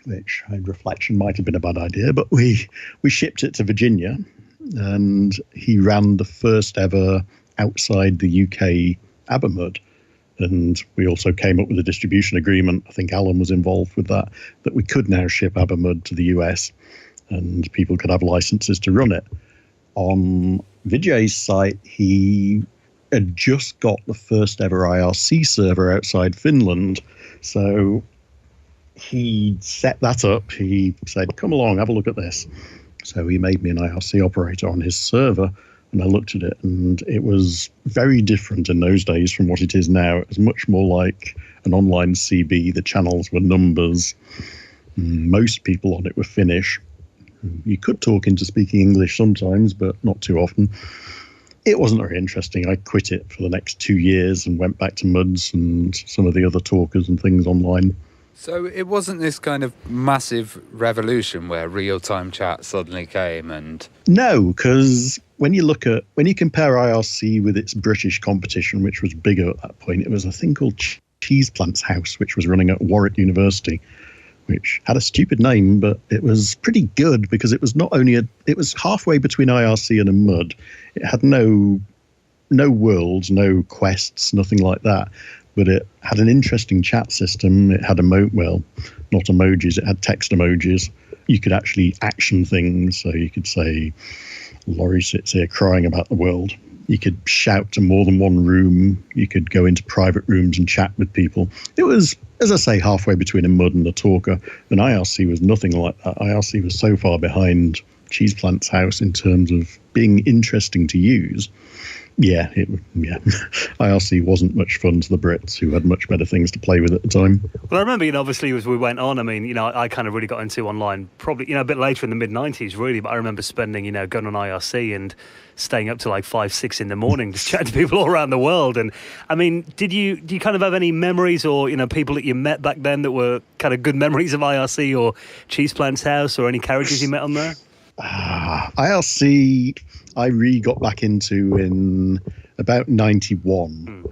which on reflection might have been a bad idea, but we shipped it to Virginia, and he ran the first ever outside the UK Abamud. And we also came up with a distribution agreement. I think Alan was involved with that we could now ship Abamud to the US and people could have licenses to run it. On Vijay's site, he had just got the first ever IRC server outside Finland. So he set that up. He said, come along, have a look at this. So he made me an IRC operator on his server. And I looked at it, and it was very different in those days from what it is now. It was much more like an online CB. The channels were numbers. Most people on it were Finnish. You could talk into speaking English sometimes, but not too often. It wasn't very interesting. I quit it for the next 2 years and went back to MUDs and some of the other talkers and things online. So it wasn't this kind of massive revolution where real-time chat suddenly came and... No, because when you compare IRC with its British competition, which was bigger at that point, it was a thing called Cheese Plants House, which was running at Warwick University, which had a stupid name, but it was pretty good because it was it was halfway between IRC and a MUD. It had no worlds, no quests, nothing like that. But it had an interesting chat system. It had not emojis, it had text emojis. You could actually action things. So you could say, Laurie sits here crying about the world. You could shout to more than one room. You could go into private rooms and chat with people. It was, as I say, halfway between a MUD and a talker. And IRC was nothing like that. IRC was so far behind Cheese Plant's House in terms of being interesting to use. Yeah. IRC wasn't much fun to the Brits, who had much better things to play with at the time. Well, I remember, obviously as we went on, I kind of really got into online probably, a bit later in the mid-90s, really, but I remember spending, going on IRC and staying up to like 5, 6 in the morning just chatting to people all around the world. And, do you kind of have any memories or, people that you met back then that were kind of good memories of IRC or Cheese Plant's House or any characters you met on there? IRC, I really got back into in about 91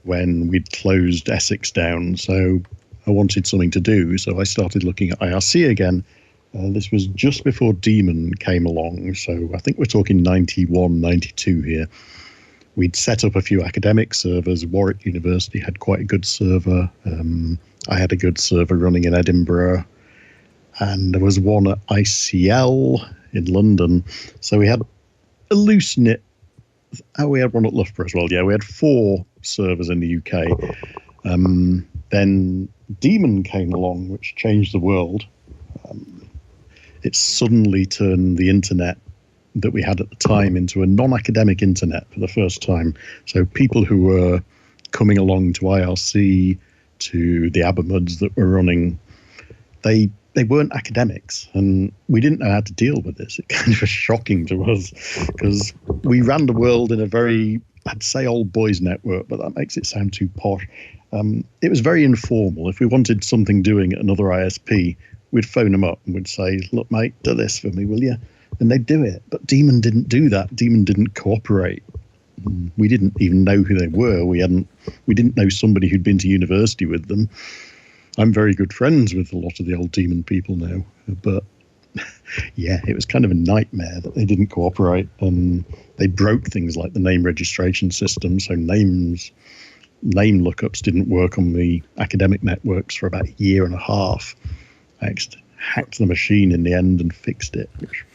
when we'd closed Essex down. So I wanted something to do. So I started looking at IRC again. This was just before Demon came along. So I think we're talking 91, 92 here. We'd set up a few academic servers. Warwick University had quite a good server. I had a good server running in Edinburgh. And there was one at ICL in London. So we had a loose-knit... we had one at Loughborough as well. Yeah, we had 4 servers in the UK. Then Demon came along, which changed the world. It suddenly turned the internet that we had at the time into a non-academic internet for the first time. So people who were coming along to IRC, to the ABBA-MUDs that were running, they weren't academics, and we didn't know how to deal with this. It kind of was shocking to us because we ran the world in a very, I'd say, old boys network, but that makes it sound too posh. It was very informal. If we wanted something doing at another ISP, we'd phone them up and we'd say, look, mate, do this for me, will you? And they'd do it. But Demon didn't do that. Demon didn't cooperate. We didn't even know who they were. We didn't know somebody who'd been to university with them. I'm very good friends with a lot of the old Demon people now, but yeah, it was kind of a nightmare that they didn't cooperate, and they broke things like the name registration system. So name lookups didn't work on the academic networks for about a year and a half. I hacked the machine in the end and fixed it, which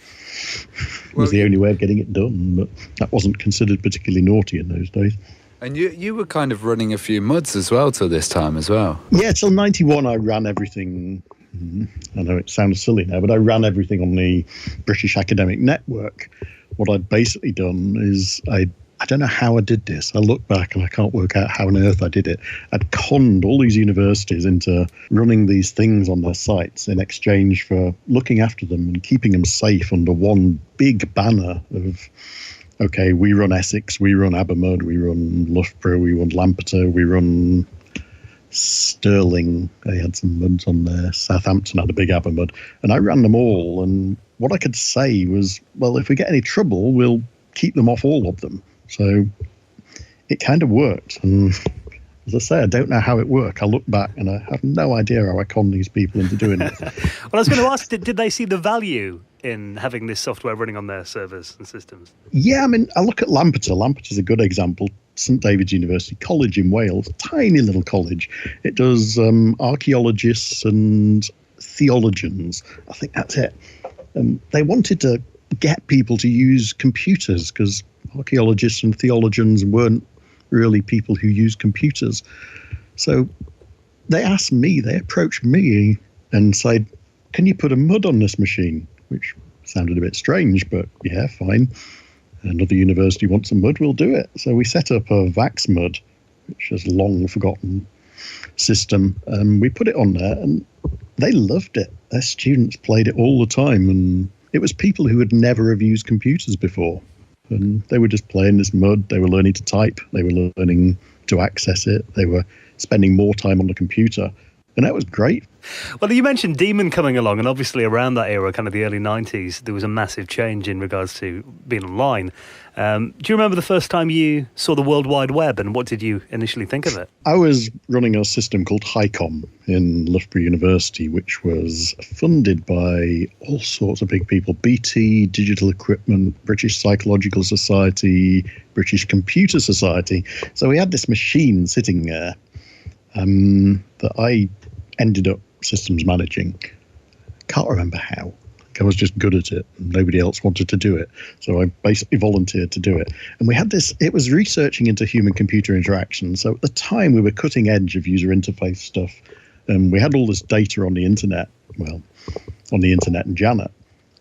was the only way of getting it done, but that wasn't considered particularly naughty in those days. And you were kind of running a few MUDs as well till this time as well. Yeah, till 91 I ran everything. I know it sounds silly now, but I ran everything on the British Academic Network. What I'd basically done is I don't know how I did this. I look back and I can't work out how on earth I did it. I'd conned all these universities into running these things on their sites in exchange for looking after them and keeping them safe under one big banner of, okay, we run Essex, we run ABBA-MUD, we run Loughborough, we run Lampeter, we run Stirling. They had some MUDs on there. Southampton had a big ABBA-MUD. And I ran them all. And what I could say was, well, if we get any trouble, we'll keep them off all of them. So it kind of worked. And as I say, I don't know how it worked. I look back and I have no idea how I conned these people into doing it. Well, I was going to ask, did they see the value in having this software running on their servers and systems? Yeah, I mean, I look at Lampeter. Lampeter's a good example. St David's University College in Wales, tiny little college. It does archaeologists and theologians. I think that's it. They wanted to get people to use computers because archaeologists and theologians weren't really people who use computers. So they approached me and said, can you put a MUD on this machine? Which sounded a bit strange, but yeah, fine. Another university wants a MUD, we'll do it. So we set up a VAX MUD, which is a long forgotten system. We put it on there and they loved it. Their students played it all the time. And it was people who had never have used computers before. And they were just playing this MUD. They were learning to type. They were learning to access it. They were spending more time on the computer. And that was great. Well, you mentioned Demon coming along, and obviously around that era, kind of the early 90s, there was a massive change in regards to being online. Do you remember the first time you saw the World Wide Web, and what did you initially think of it? I was running a system called HiCom in Loughborough University, which was funded by all sorts of big people. BT, Digital Equipment, British Psychological Society, British Computer Society. So we had this machine sitting there that I ended up systems managing. Can't remember how. I was just good at it and nobody else wanted to do it. So I basically volunteered to do it. And we had this, it was researching into human-computer interaction. So at the time we were cutting edge of user interface stuff. And we had all this data on the internet, on the internet and Janet.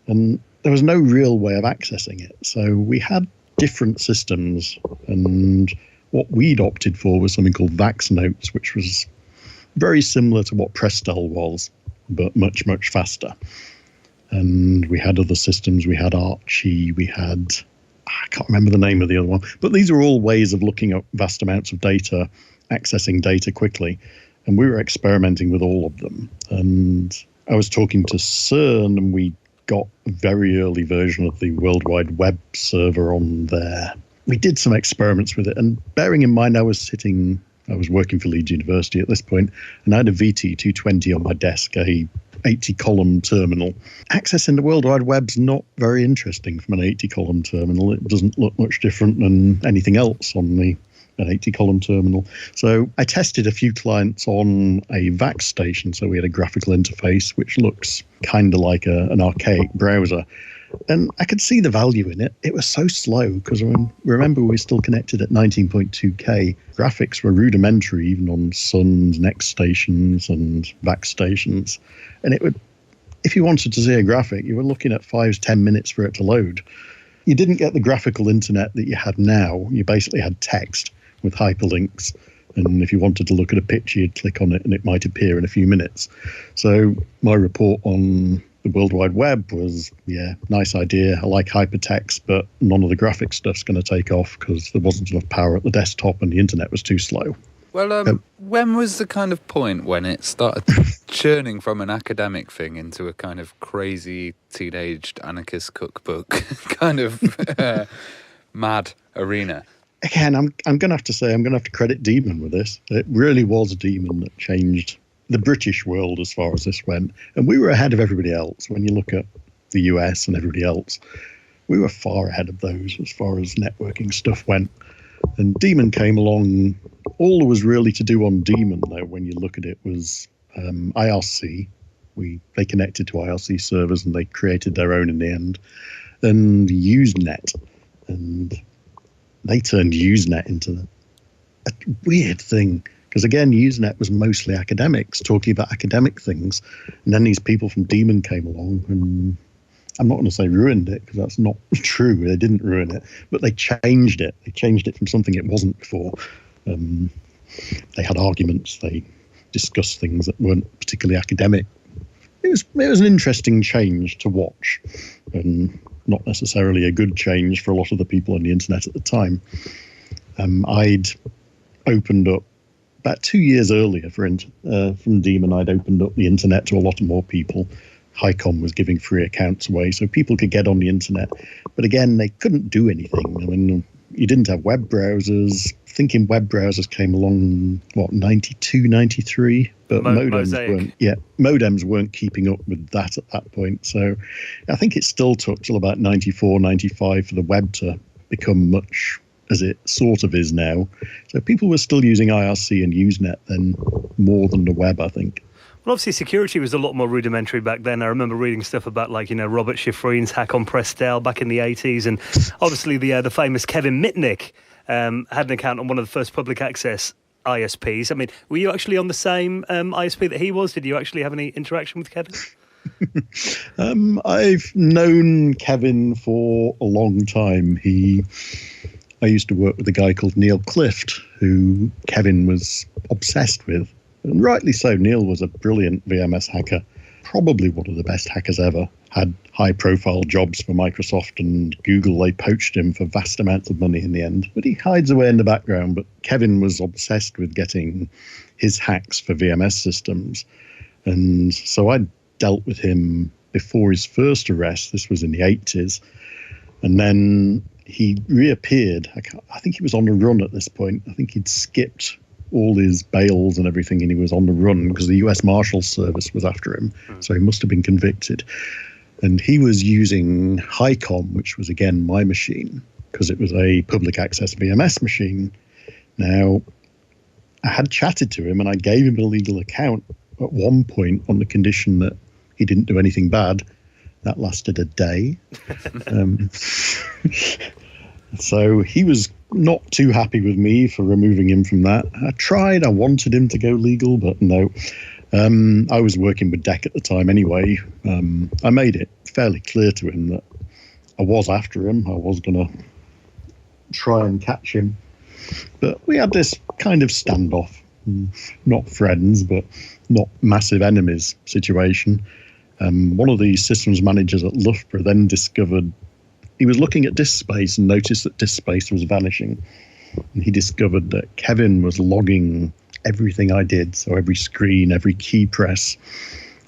And there was no real way of accessing it. So we had different systems, and what we'd opted for was something called VAX Notes, which was very similar to what Prestel was, but much, much faster. And we had other systems. We had Archie. We had, I can't remember the name of the other one. But these are all ways of looking at vast amounts of data, accessing data quickly. And we were experimenting with all of them. And I was talking to CERN, and we got a very early version of the World Wide Web server on there. We did some experiments with it. And bearing in mind, I was working for Leeds University at this point, and I had a VT220 on my desk, a 80-column terminal. Accessing the World Wide Web's not very interesting from an 80-column terminal. It doesn't look much different than anything else on an 80-column terminal. So I tested a few clients on a VAX station. So we had a graphical interface, which looks kind of like an archaic browser. And I could see the value in it. It was so slow because remember we were still connected at 19.2K. Graphics were rudimentary even on Sun's Next stations and VAX stations. And it would, if you wanted to see a graphic, you were looking at 5 to 10 minutes for it to load. You didn't get the graphical internet that you had now. You basically had text with hyperlinks. And if you wanted to look at a picture, you'd click on it and it might appear in a few minutes. So my report on the World Wide Web was, nice idea. I like hypertext, but none of the graphic stuff's going to take off because there wasn't enough power at the desktop and the internet was too slow. Well, when was the kind of point when it started churning from an academic thing into a kind of crazy teenaged anarchist cookbook kind of mad arena? Again, I'm going to have to say, I'm going to have to credit Demon with this. It really was Demon that changed the British world as far as this went. And we were ahead of everybody else. When you look at the US and everybody else, we were far ahead of those as far as networking stuff went. And Demon came along. All there was really to do on Demon, though, when you look at it, was IRC. They connected to IRC servers and they created their own in the end. And Usenet. And they turned Usenet into a weird thing. Because, again, Usenet was mostly academics talking about academic things. And then these people from Demon came along and I'm not going to say ruined it because that's not true. They didn't ruin it. But they changed it. They changed it from something it wasn't before. They had arguments. They discussed things that weren't particularly academic. It was an interesting change to watch. And not necessarily a good change for a lot of the people on the internet at the time. I'd opened up about 2 years earlier from Demon. I'd opened up the internet to a lot more people. HiCom was giving free accounts away so people could get on the internet. But again, they couldn't do anything. I mean, you didn't have web browsers. Thinking web browsers came along, 92, 93? But modems weren't keeping up with that at that point. So I think it still took till about 94, 95 for the web to become much as it sort of is now. So people were still using IRC and Usenet then more than the web, I think. Well, obviously, security was a lot more rudimentary back then. I remember reading stuff about, Robert Schifrin's hack on Prestel back in the 80s. And obviously, the famous Kevin Mitnick had an account on one of the first public access ISPs. I mean, were you actually on the same ISP that he was? Did you actually have any interaction with Kevin? I've known Kevin for a long time. I used to work with a guy called Neil Clift, who Kevin was obsessed with. And rightly so. Neil was a brilliant VMS hacker, probably one of the best hackers ever. Had high-profile jobs for Microsoft and Google. They poached him for vast amounts of money in the end. But he hides away in the background. But Kevin was obsessed with getting his hacks for VMS systems. And so I dealt with him before his first arrest. This was in the 80s. And then he reappeared. I think he was on a run at this point. I think he'd skipped all his bails and everything, and he was on the run because the US Marshals Service was after him. So he must have been convicted. And he was using HiCom, which was, again, my machine, because it was a public access VMS machine. Now, I had chatted to him, and I gave him a legal account at one point on the condition that he didn't do anything bad. That lasted a day. So he was not too happy with me for removing him from that. I wanted him to go legal, but no. I was working with DEC at the time anyway. I made it fairly clear to him that I was after him. I was going to try and catch him. But we had this kind of standoff. Not friends, but not massive enemies situation. One of the systems managers at Loughborough then discovered he was looking at disk space and noticed that disk space was vanishing. And he discovered that Kevin was logging everything I did, so every screen, every key press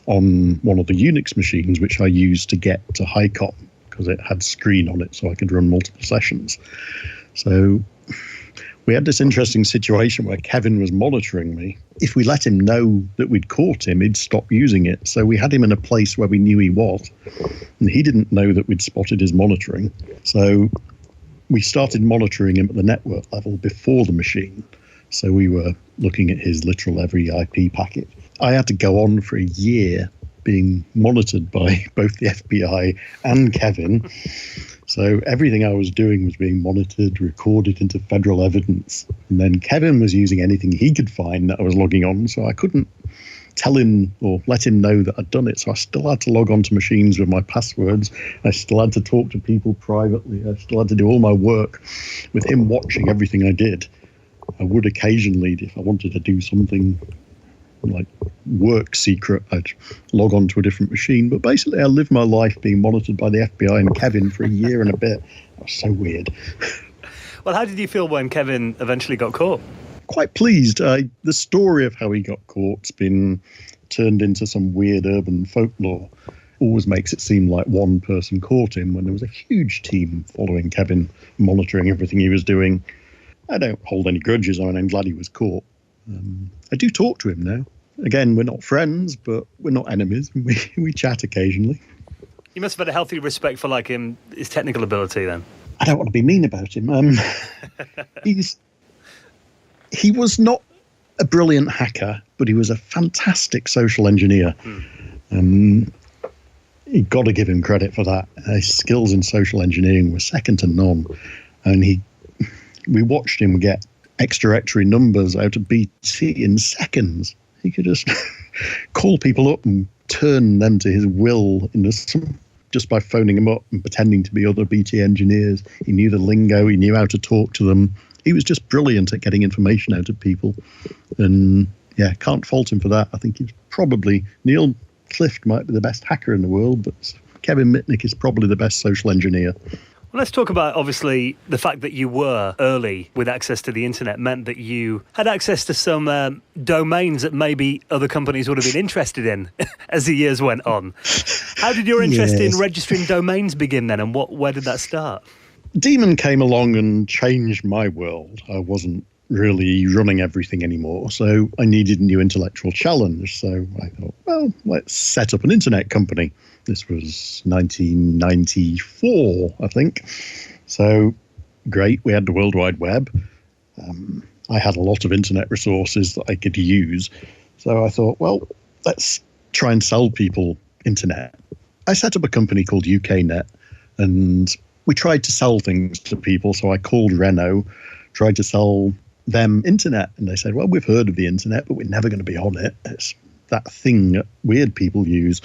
on one of the Unix machines, which I used to get to HiCom, because it had screen on it, so I could run multiple sessions. So we had this interesting situation where Kevin was monitoring me. If we let him know that we'd caught him, he'd stop using it. So we had him in a place where we knew he was. And he didn't know that we'd spotted his monitoring. So we started monitoring him at the network level before the machine. So we were looking at his literal every IP packet. I had to go on for a year being monitored by both the FBI and Kevin. So everything I was doing was being monitored, recorded into federal evidence. And then Kevin was using anything he could find that I was logging on, so I couldn't tell him or let him know that I'd done it. So I still had to log on to machines with my passwords. I still had to talk to people privately. I still had to do all my work with him watching everything I did. I would occasionally, if I wanted to do something like work secret, I'd log on to a different machine. But basically, I lived my life being monitored by the FBI and Kevin for a year and a bit. That was so weird. Well, how did you feel when Kevin eventually got caught? Quite pleased. The story of how he got caught's been turned into some weird urban folklore. Always makes it seem like one person caught him when there was a huge team following Kevin, monitoring everything he was doing. I don't hold any grudges. I mean, I'm glad he was caught. I do talk to him now. Again, we're not friends, but we're not enemies. We chat occasionally. You must have had a healthy respect for like his technical ability then. I don't want to be mean about him. He was not a brilliant hacker, but he was a fantastic social engineer. You've got to give him credit for that. His skills in social engineering were second to none. And we watched him get extra numbers out of BT in seconds. He could just call people up and turn them to his will just by phoning them up and pretending to be other BT engineers. He knew the lingo. He knew how to talk to them. He was just brilliant at getting information out of people. And yeah, can't fault him for that. I think he's probably, Neil Clift might be the best hacker in the world, but Kevin Mitnick is probably the best social engineer. Well, let's talk about, obviously, the fact that you were early with access to the internet meant that you had access to some domains that maybe other companies would have been interested in as the years went on. How did your interest in registering domains begin then, and where did that start? Daemon came along and changed my world. I wasn't really running everything anymore, so I needed a new intellectual challenge. So I thought, well, let's set up an internet company. This was 1994, I think. So great, we had the World Wide Web. I had a lot of internet resources that I could use. So I thought, well, let's try and sell people internet. I set up a company called UKNet, and we tried to sell things to people. So I called Renault, tried to sell them internet. And they said, well, we've heard of the internet, but we're never going to be on it. It's that thing that weird people use.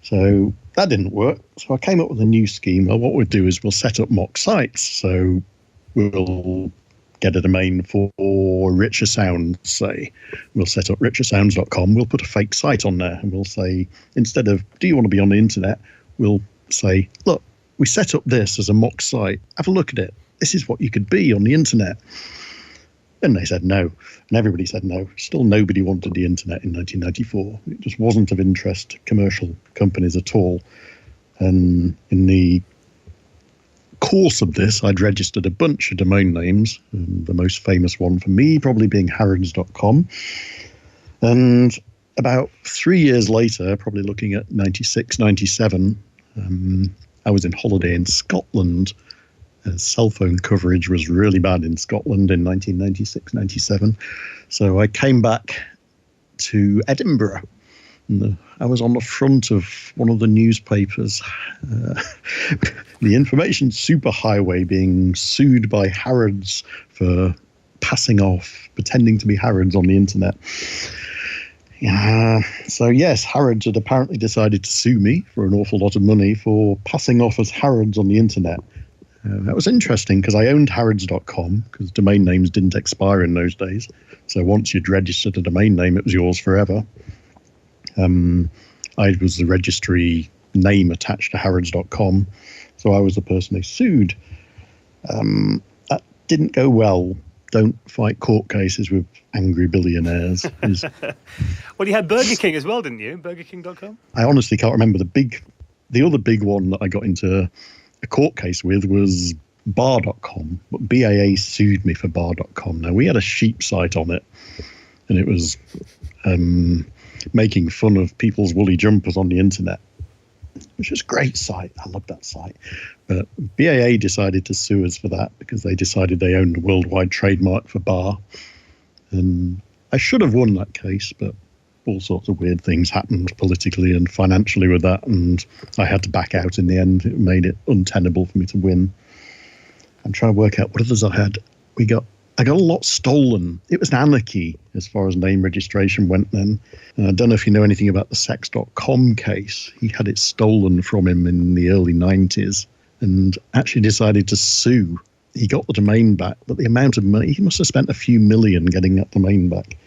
So that didn't work. So I came up with a new scheme. Well, what we'll do is we'll set up mock sites. So we'll get a domain for Richer Sounds, say. We'll set up richersounds.com. We'll put a fake site on there. And we'll say, instead of, do you want to be on the internet? We'll say, look, we set up this as a mock site. Have a look at it. This is what you could be on the internet. And they said no. And everybody said no. Still nobody wanted the internet in 1994. It just wasn't of interest to commercial companies at all. And in the course of this, I'd registered a bunch of domain names. The most famous one for me probably being harrods.com. And about 3 years later, probably looking at 96, 97, I was in holiday in Scotland. Cell phone coverage was really bad in Scotland in 1996, 97. So I came back to Edinburgh. And I was on the front of one of the newspapers, the information superhighway being sued by Harrods for passing off, pretending to be Harrods on the internet. So yes, Harrods had apparently decided to sue me for an awful lot of money for passing off as Harrods on the internet. That was interesting because I owned harrods.com because domain names didn't expire in those days. So once you'd registered a domain name, it was yours forever. I was the registry name attached to harrods.com. So I was the person they sued. That didn't go well. Don't fight court cases with angry billionaires. Well, you had Burger King as well, didn't you? BurgerKing.com? I honestly can't remember. The other big one that I got into a court case with was bar.com, but BAA sued me for bar.com. Now, we had a sheep site on it, and it was making fun of people's woolly jumpers on the internet, which was a great site. I loved that site. But BAA decided to sue us for that because they decided they owned a worldwide trademark for bar. And I should have won that case, but all sorts of weird things happened politically and financially with that, and I had to back out in the end. It made it untenable for me to win. I'm trying to work out what others I had. We got I got a lot stolen. It was anarchy as far as name registration went then. I don't know if you know anything about the sex.com case. He had it stolen from him in the early 90s and actually decided to sue. He got the domain back, but the amount of money, he must have spent a few million getting that domain back,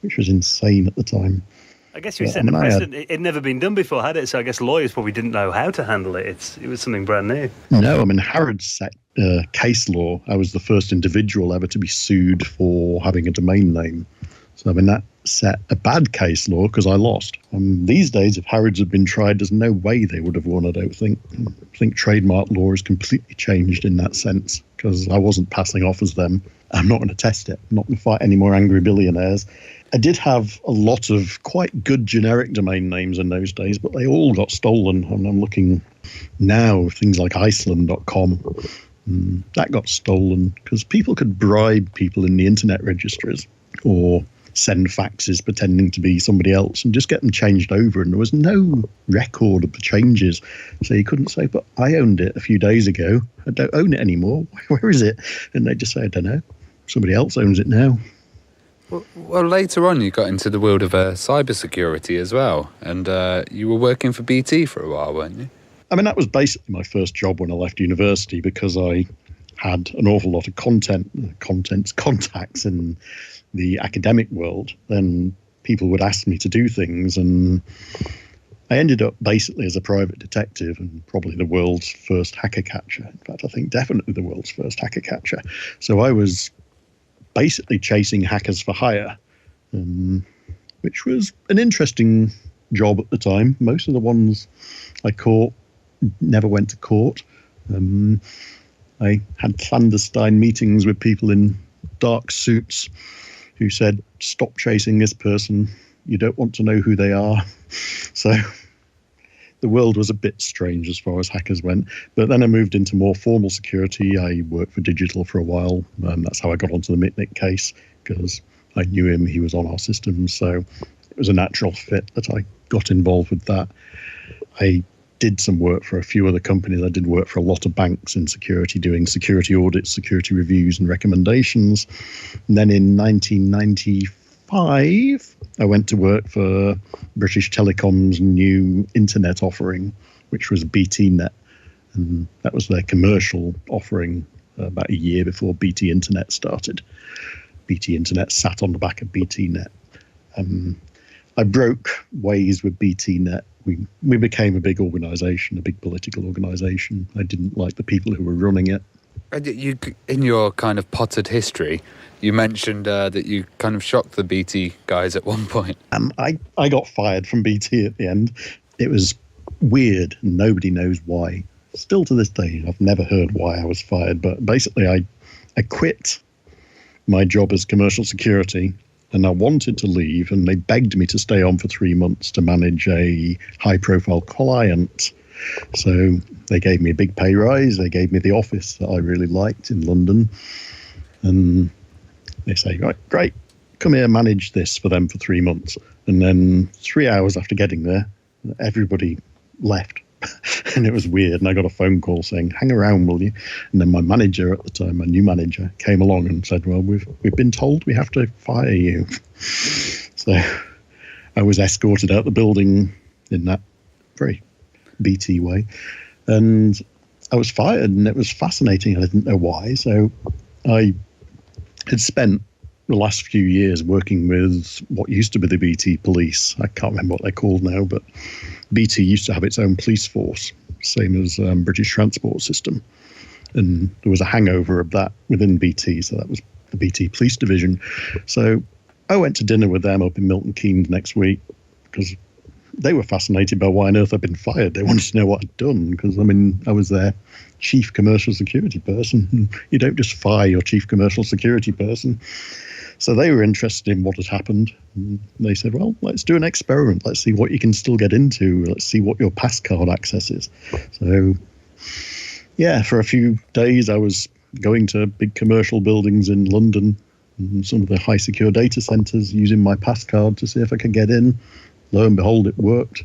which was insane at the time. I guess you said it'd never been done before, had it? So I guess lawyers probably didn't know how to handle it. It was something brand new. No, I mean, Harrods set case law. I was the first individual ever to be sued for having a domain name. So, I mean, that set a bad case law because I lost. These days, if Harrods had been tried, there's no way they would have won, I don't think. I think trademark law has completely changed in that sense because I wasn't passing off as them. I'm not going to test it. I'm not going to fight any more angry billionaires. I did have a lot of quite good generic domain names in those days, but they all got stolen. And I'm looking now, things like Iceland.com, that got stolen because people could bribe people in the internet registries or send faxes pretending to be somebody else and just get them changed over. And there was no record of the changes. So you couldn't say, but I owned it a few days ago. I don't own it anymore. Where is it? And they just say, I don't know. Somebody else owns it now. Well, later on you got into the world of cybersecurity as well, and you were working for BT for a while, weren't you? I mean, that was basically my first job when I left university because I had an awful lot of contacts in the academic world. Then people would ask me to do things, and I ended up basically as a private detective and probably the world's first hacker catcher. In fact, I think definitely the world's first hacker catcher. So I was basically chasing hackers for hire, which was an interesting job at the time. Most of the ones I caught never went to court. I had clandestine meetings with people in dark suits who said, stop chasing this person. You don't want to know who they are. So the world was a bit strange as far as hackers went. But then I moved into more formal security. I worked for Digital for a while. That's how I got onto the Mitnick case because I knew him. He was on our systems. So it was a natural fit that I got involved with that. I did some work for a few other companies. I did work for a lot of banks in security, doing security audits, security reviews and recommendations. And then in 1995, I went to work for British Telecom's new internet offering, which was BTnet. And that was their commercial offering about a year before BT Internet started. BT Internet sat on the back of BTnet. I broke ways with BTnet. We became a big organisation, a big political organisation. I didn't like the people who were running it. You, in your kind of potted history, you mentioned that you kind of shocked the BT guys at one point. I got fired from BT at the end. It was weird, and nobody knows why. Still to this day, I've never heard why I was fired. But basically, I quit my job as commercial security, and I wanted to leave, and they begged me to stay on for 3 months to manage a high-profile client. So they gave me a big pay rise. They gave me the office that I really liked in London. And they say, right, great, come here, manage this for them for 3 months. And then 3 hours after getting there, everybody left. And it was weird. And I got a phone call saying, hang around, will you? And then my manager at the time, my new manager, came along and said, well, we've been told we have to fire you. So I was escorted out the building in that very BT way. And I was fired, and it was fascinating. I didn't know why. So I had spent the last few years working with what used to be the BT police. I can't remember what they're called now, but BT used to have its own police force, same as British Transport System. And there was a hangover of that within BT, so that was the BT Police Division. So I went to dinner with them up in Milton Keynes next week because they were fascinated by why on earth I'd been fired. They wanted to know what I'd done because, I mean, I was their chief commercial security person. You don't just fire your chief commercial security person. So they were interested in what had happened. And they said, well, let's do an experiment. Let's see what you can still get into. Let's see what your passcard access is. So, yeah, for a few days I was going to big commercial buildings in London and some of the high secure data centres using my passcard to see if I could get in. Lo and behold, it worked.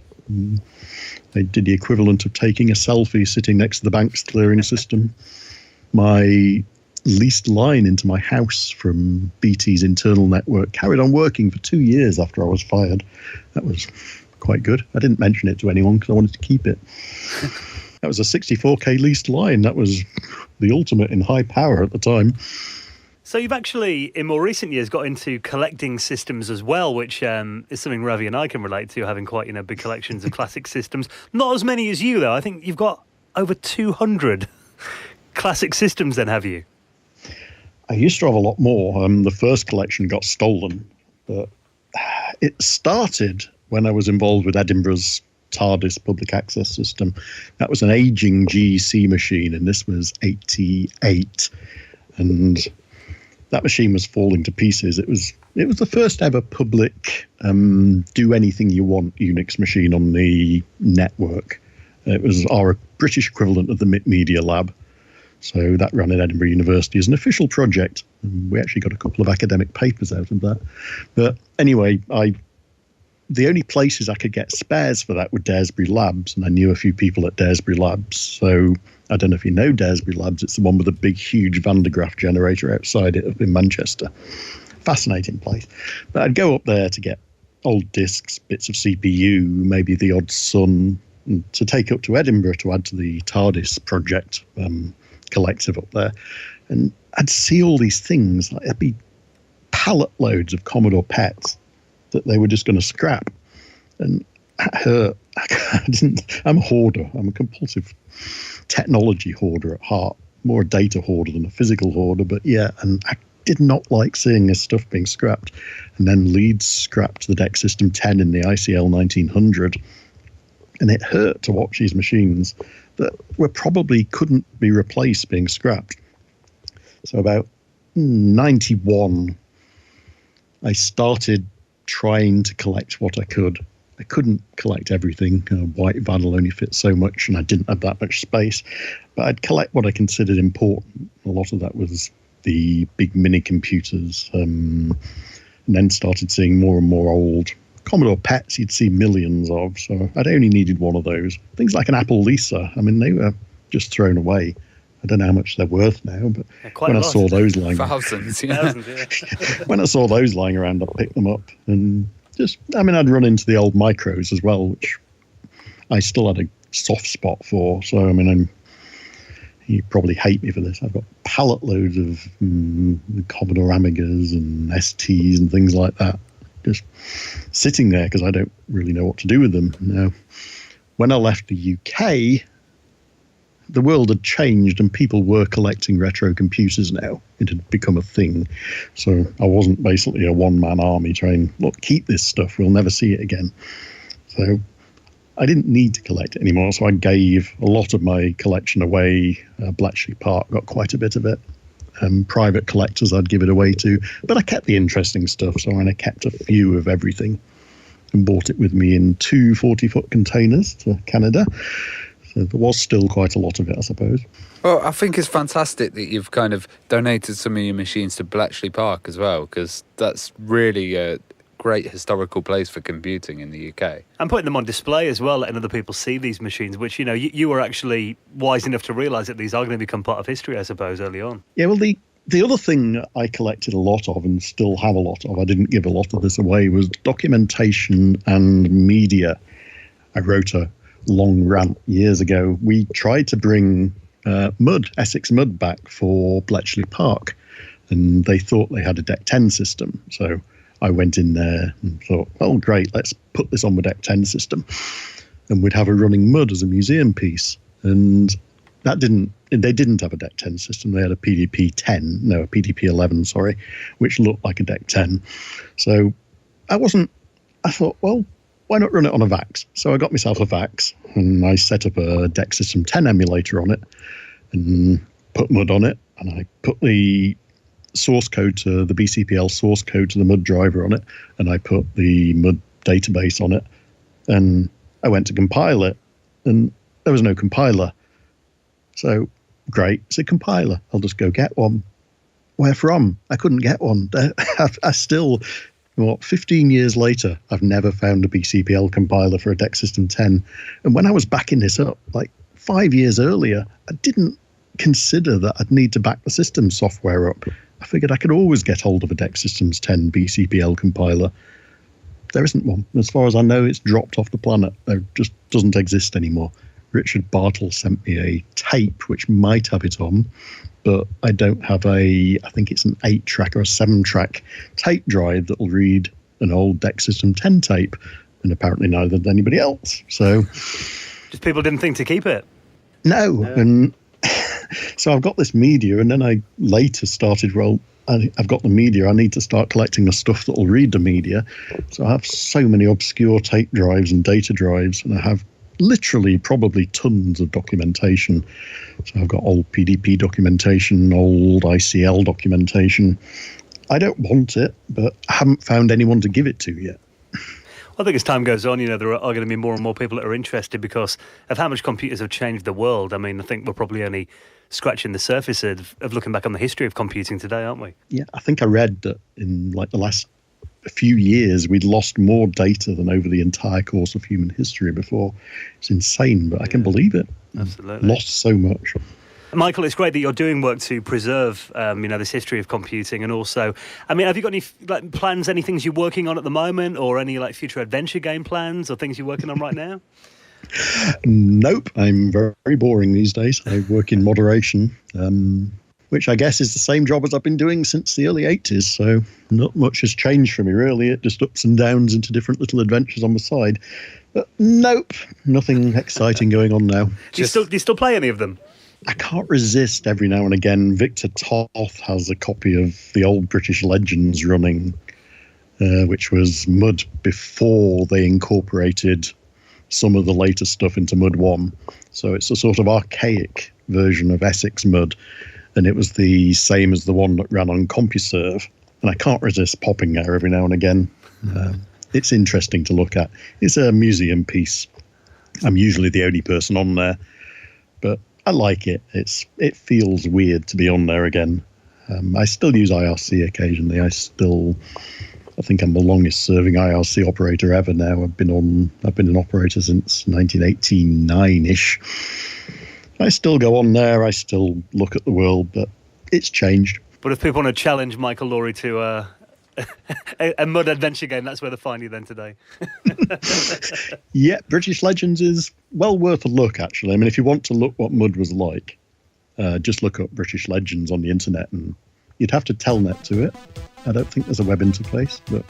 They did the equivalent of taking a selfie sitting next to the bank's clearing system. My leased line into my house from BT's internal network. Carried on working for 2 years after I was fired. That was quite good. I didn't mention it to anyone because I wanted to keep it. That was a 64K leased line. That was the ultimate in high power at the time. So you've actually, in more recent years, got into collecting systems as well, which is something Ravi and I can relate to, having quite big collections of classic systems. Not as many as you, though. I think you've got over 200 classic systems then, have you? I used to have a lot more. The first collection got stolen. But it started when I was involved with Edinburgh's TARDIS public access system. That was an aging GC machine, and this was 88. And that machine was falling to pieces. It was the first ever public do anything you want Unix machine on the network. It was our British equivalent of the MIT Media Lab. So that ran at Edinburgh University as an official project. We actually got a couple of academic papers out of that. But anyway, the only places I could get spares for that were Daresbury Labs, and I knew a few people at Daresbury Labs. So I don't know if you know Daresbury Labs. It's the one with a big, huge Van de Graaff generator outside it up in Manchester. Fascinating place. But I'd go up there to get old discs, bits of CPU, maybe the odd Sun, to take up to Edinburgh to add to the TARDIS project collective up there. And I'd see all these things. Like, there'd be pallet loads of Commodore PETs that they were just going to scrap. And that hurt. I'm a hoarder. I'm a compulsive technology hoarder at heart. More a data hoarder than a physical hoarder. But yeah, and I did not like seeing this stuff being scrapped. And then Leeds scrapped the DEC System 10 in the ICL 1900. And it hurt to watch these machines that were probably couldn't be replaced being scrapped. So about 91, I started trying to collect what I could. I couldn't collect everything. White vinyl only fit so much, and I didn't have that much space. But I'd collect what I considered important. A lot of that was the big mini computers, and then started seeing more and more old Commodore PETs you'd see millions of, so I'd only needed one of those. Things like an Apple Lisa, I mean, they were just thrown away. I don't know how much they're worth now, but when I saw those lying thousands, when I saw those lying around, I picked them up. And I'd run into the old micros as well, which I still had a soft spot for. So, you probably hate me for this. I've got pallet loads of Commodore Amigas and STs and things like that, just sitting there because I don't really know what to do with them. Now, when I left the UK, the world had changed and people were collecting retro computers now. It had become a thing. So I wasn't basically a one-man army trying, look, keep this stuff, we'll never see it again. So I didn't need to collect it anymore, so I gave a lot of my collection away. Bletchley Park got quite a bit of it. Private collectors I'd give it away to, but I kept the interesting stuff, so I kept a few of everything and bought it with me in 2 40-foot containers to Canada. So there was still quite a lot of it, I suppose. Well, I think it's fantastic that you've kind of donated some of your machines to Bletchley Park as well, because that's really a great historical place for computing in the UK. And putting them on display as well, letting other people see these machines, which, you were actually wise enough to realise that these are going to become part of history, I suppose, early on. Yeah, well, the other thing I collected a lot of and still have a lot of, I didn't give a lot of this away, was documentation and media. I wrote a long rant years ago. We tried to bring Essex Mud back for Bletchley Park, and they thought they had a DEC 10 system. So I went in there and thought, well, great, let's put this on the DEC 10 system. And we'd have a running Mud as a museum piece. And they didn't have a DEC 10 system. They had a PDP 11, sorry, which looked like a DEC 10. So I thought, well, why not run it on a VAX? So I got myself a VAX and I set up a DEC System 10 emulator on it and put Mud on it. And I put the source code to the BCPL source code to the Mud driver on it. And I put the Mud database on it. And I went to compile it and there was no compiler. So great, it's a compiler. I'll just go get one. Where from? I couldn't get one. I still... 15 years later, I've never found a BCPL compiler for a DEC System 10. And when I was backing this up, like 5 years earlier, I didn't consider that I'd need to back the system software up. I figured I could always get hold of a Dex Systems 10 BCPL compiler. There isn't one. As far as I know, it's dropped off the planet. There just doesn't exist anymore. Richard Bartle sent me a tape which might have it on, but I don't have I think it's an 8-track or a 7-track tape drive that will read an old Dex System 10 tape, and apparently neither did anybody else. So, just people didn't think to keep it. No, and so I've got this media, and then I later started, I've got the media, I need to start collecting the stuff that will read the media. So I have so many obscure tape drives and data drives, and I have literally probably tons of documentation. So I've got old PDP documentation, old ICL documentation. I don't want it, but I haven't found anyone to give it to yet. I think as time goes on, there are going to be more and more people that are interested because of how much computers have changed the world. I mean, I think we're probably only scratching the surface of looking back on the history of computing today, aren't we? Yeah, I think I read that in the last few years, we'd lost more data than over the entire course of human history before. It's insane, but I can believe it. Absolutely. Lost so much. Michael, it's great that you're doing work to preserve, this history of computing, and also, have you got any plans, any things you're working on at the moment, or any future adventure game plans, or things you're working on right now? Nope, I'm very, very boring these days. I work in moderation, which I guess is the same job as I've been doing since the early 80s. So not much has changed for me, really. It just ups and downs into different little adventures on the side. But nope, nothing exciting going on now. Do you still play any of them? I can't resist every now and again. Victor Toth has a copy of the old British Legends running, which was Mud before they incorporated some of the later stuff into Mud 1. So it's a sort of archaic version of Essex Mud, and it was the same as the one that ran on CompuServe. And I can't resist popping there every now and again. It's interesting to look at. It's a museum piece. I'm usually the only person on there, but I like it. It feels weird to be on there again. I still use IRC occasionally. I think I'm the longest serving IRC operator ever now. I've been an operator since 1989-ish. I still go on there. I still look at the world, but it's changed. But if people want to challenge Michael Laurie to a Mud adventure game, that's where they find you then today. Yeah, British Legends is well worth a look, actually. I mean, if you want to look what Mud was like, just look up British Legends on the internet, and you'd have to telnet to it. I don't think there's a web interface, but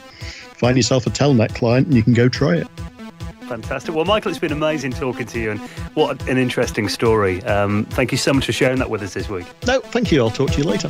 find yourself a telnet client and you can go try it. Fantastic. Well, Michael, it's been amazing talking to you, and what an interesting story. Thank you so much for sharing that with us this week. No, thank you. I'll talk to you later.